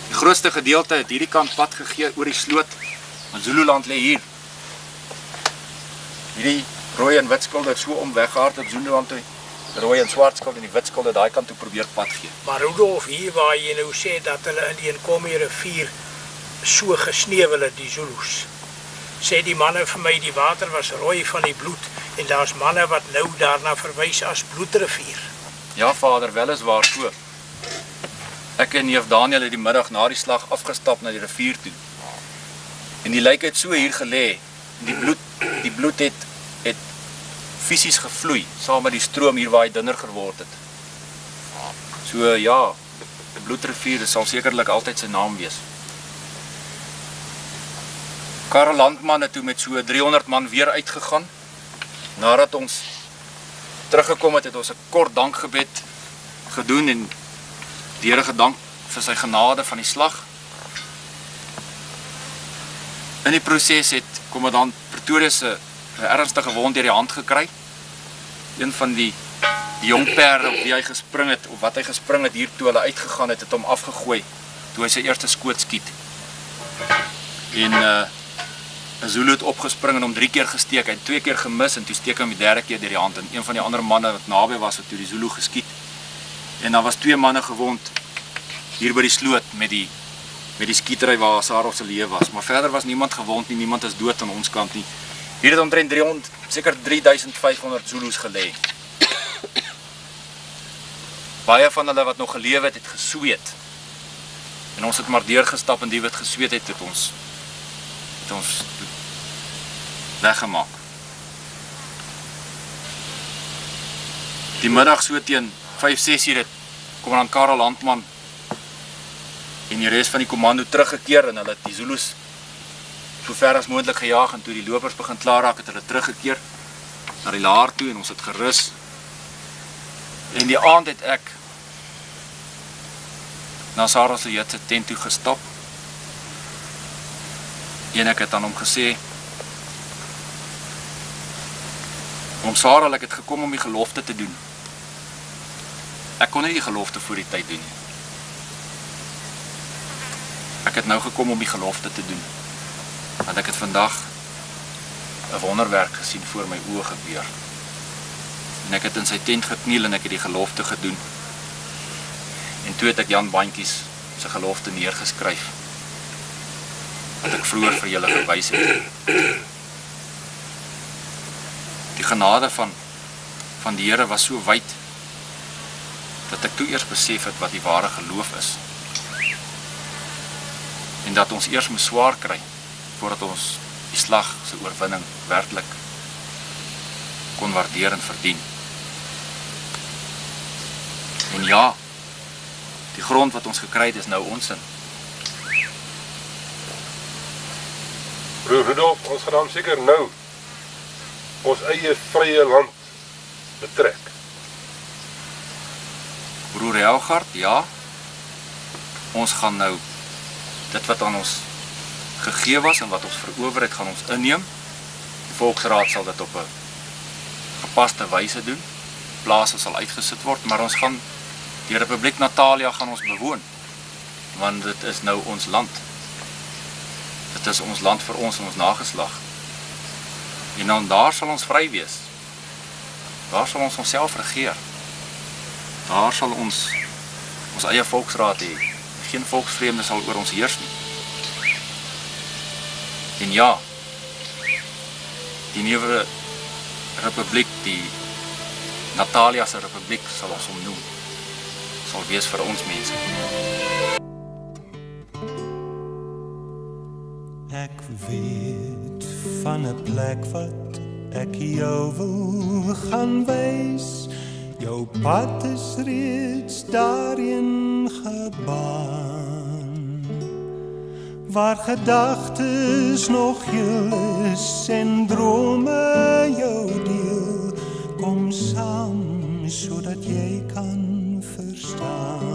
Die grootste gedeelte het hierdie kant pad gegee oor die sloot, want Zululand lê hier. Hierdie rooi en wit skulde het so om weggehard op Zululand toe. Die rooi en swart skulde en die wit skulde daai kant toe probeer pad gee. Maar Rudolf, hier waar jy nou sê dat hulle in die Nkomi rivier so gesneeuwel het, die Zulus. Sê die manne vir my, die water was rooi van die bloed, en daar's manne wat nou daarna verwys as bloedrivier. Ja, vader, wel is waar so. Ek en neef Daniel het die middag na die slag afgestap na die rivier toe. En die lijk het so hier gelê, en die bloed het fisies gevloei, saam met die stroom hier waar hy dunner geword het. So ja, die bloedrivier sal sekerlik altyd sy naam wees. Karel Landman het toe met so 300 man weer uitgegaan. Nadat ons teruggekom het, het ons 'n kort dankgebed gedoen en die Here gedank vir sy genade van die slag. In die proses het kommandant Pretorius 'n ernstige wond deur die hand gekry. Een van die jong perde op wie hy gespring het, of wat hy gespring het hier toe hulle uitgegaan het, het hom afgegooi toe hy sy eerste skoot skiet. En 'n Zulu het opgespring en hom 3 keer gesteek, hy het 2 keer gemis en toe steek hom die 3de keer deur die hand en een van die ander manne wat naby was het toe die Zulu geskiet. En daar was 2 manne gewond hier by die sloot met die skietery waar Sarov se lewe was, maar verder was niemand gewond nie, niemand is dood aan ons kant nie. Hier het omtrent seker 3500 Zulus gelê. Baie van hulle wat nog geleef het gesweet. En ons het maar deurgestap en die wat gesweet het ons weggemaak. Die middag so teen 5-6 uur het kommandant Karel Landman en die res van die kommando teruggekeer en hulle het die Zulus so ver as moontlik gejaag en toe die lopers begin klaar raak het hulle teruggekeer na die laar toe en ons het gerus. En die aand het ek na Sarah se Joodse tent toe gestap. En ek het aan hom gesê, Sarah, ek het gekom om die gelofte te doen. Ek kon nie die gelofte voor die tyd doen nie. Ek het nou gekom om die gelofte te doen. Want ek het vandag 'n wonderwerk gesien voor my oë gebeur. En ek het in sy tent gekniel en ek het die gelofte gedoen. En toe het ek Jan Bandjies se gelofte neergeskryf. Wat ek vroeër vir julle gewys het. Die genade van die Here was so wyd dat ek toe eers besef het wat die ware geloof is. En dat ons eers moes swaar kry voordat ons die slag se oorwinning werklik kon waardeer en verdien. En ja, die grond wat ons gekry het is nou ons in. Broer Rudolf, ons gaan dan seker nou ons eie vrye land betrek. Broer Helgard, ja. Ons gaan nou dit wat aan ons gegee was en wat ons verower het, gaan ons inneem. Die Volksraad sal dit op 'n gepaste wyse doen. Plase sal uitgesit word, maar ons gaan die Republiek Natalia gaan ons bewoon. Want dit is nou ons land. Dit is ons land vir ons en ons nageslag. En dan daar sal ons vry wees. Daar sal ons onsself regeer. Daar sal ons eie volksraad hê. Geen volksvreemde sal oor ons heers nie. En ja, die nuwe republiek, die Natalia se republiek sal ons hom noem. Sal wees vir ons mense. Ek weet van 'n plek wat ek jou wil gaan wys. Jou pad is reeds daarin gebaan, waar gedagtes nog heel is en drome jou deel. Kom saam, sodat jy kan verstaan.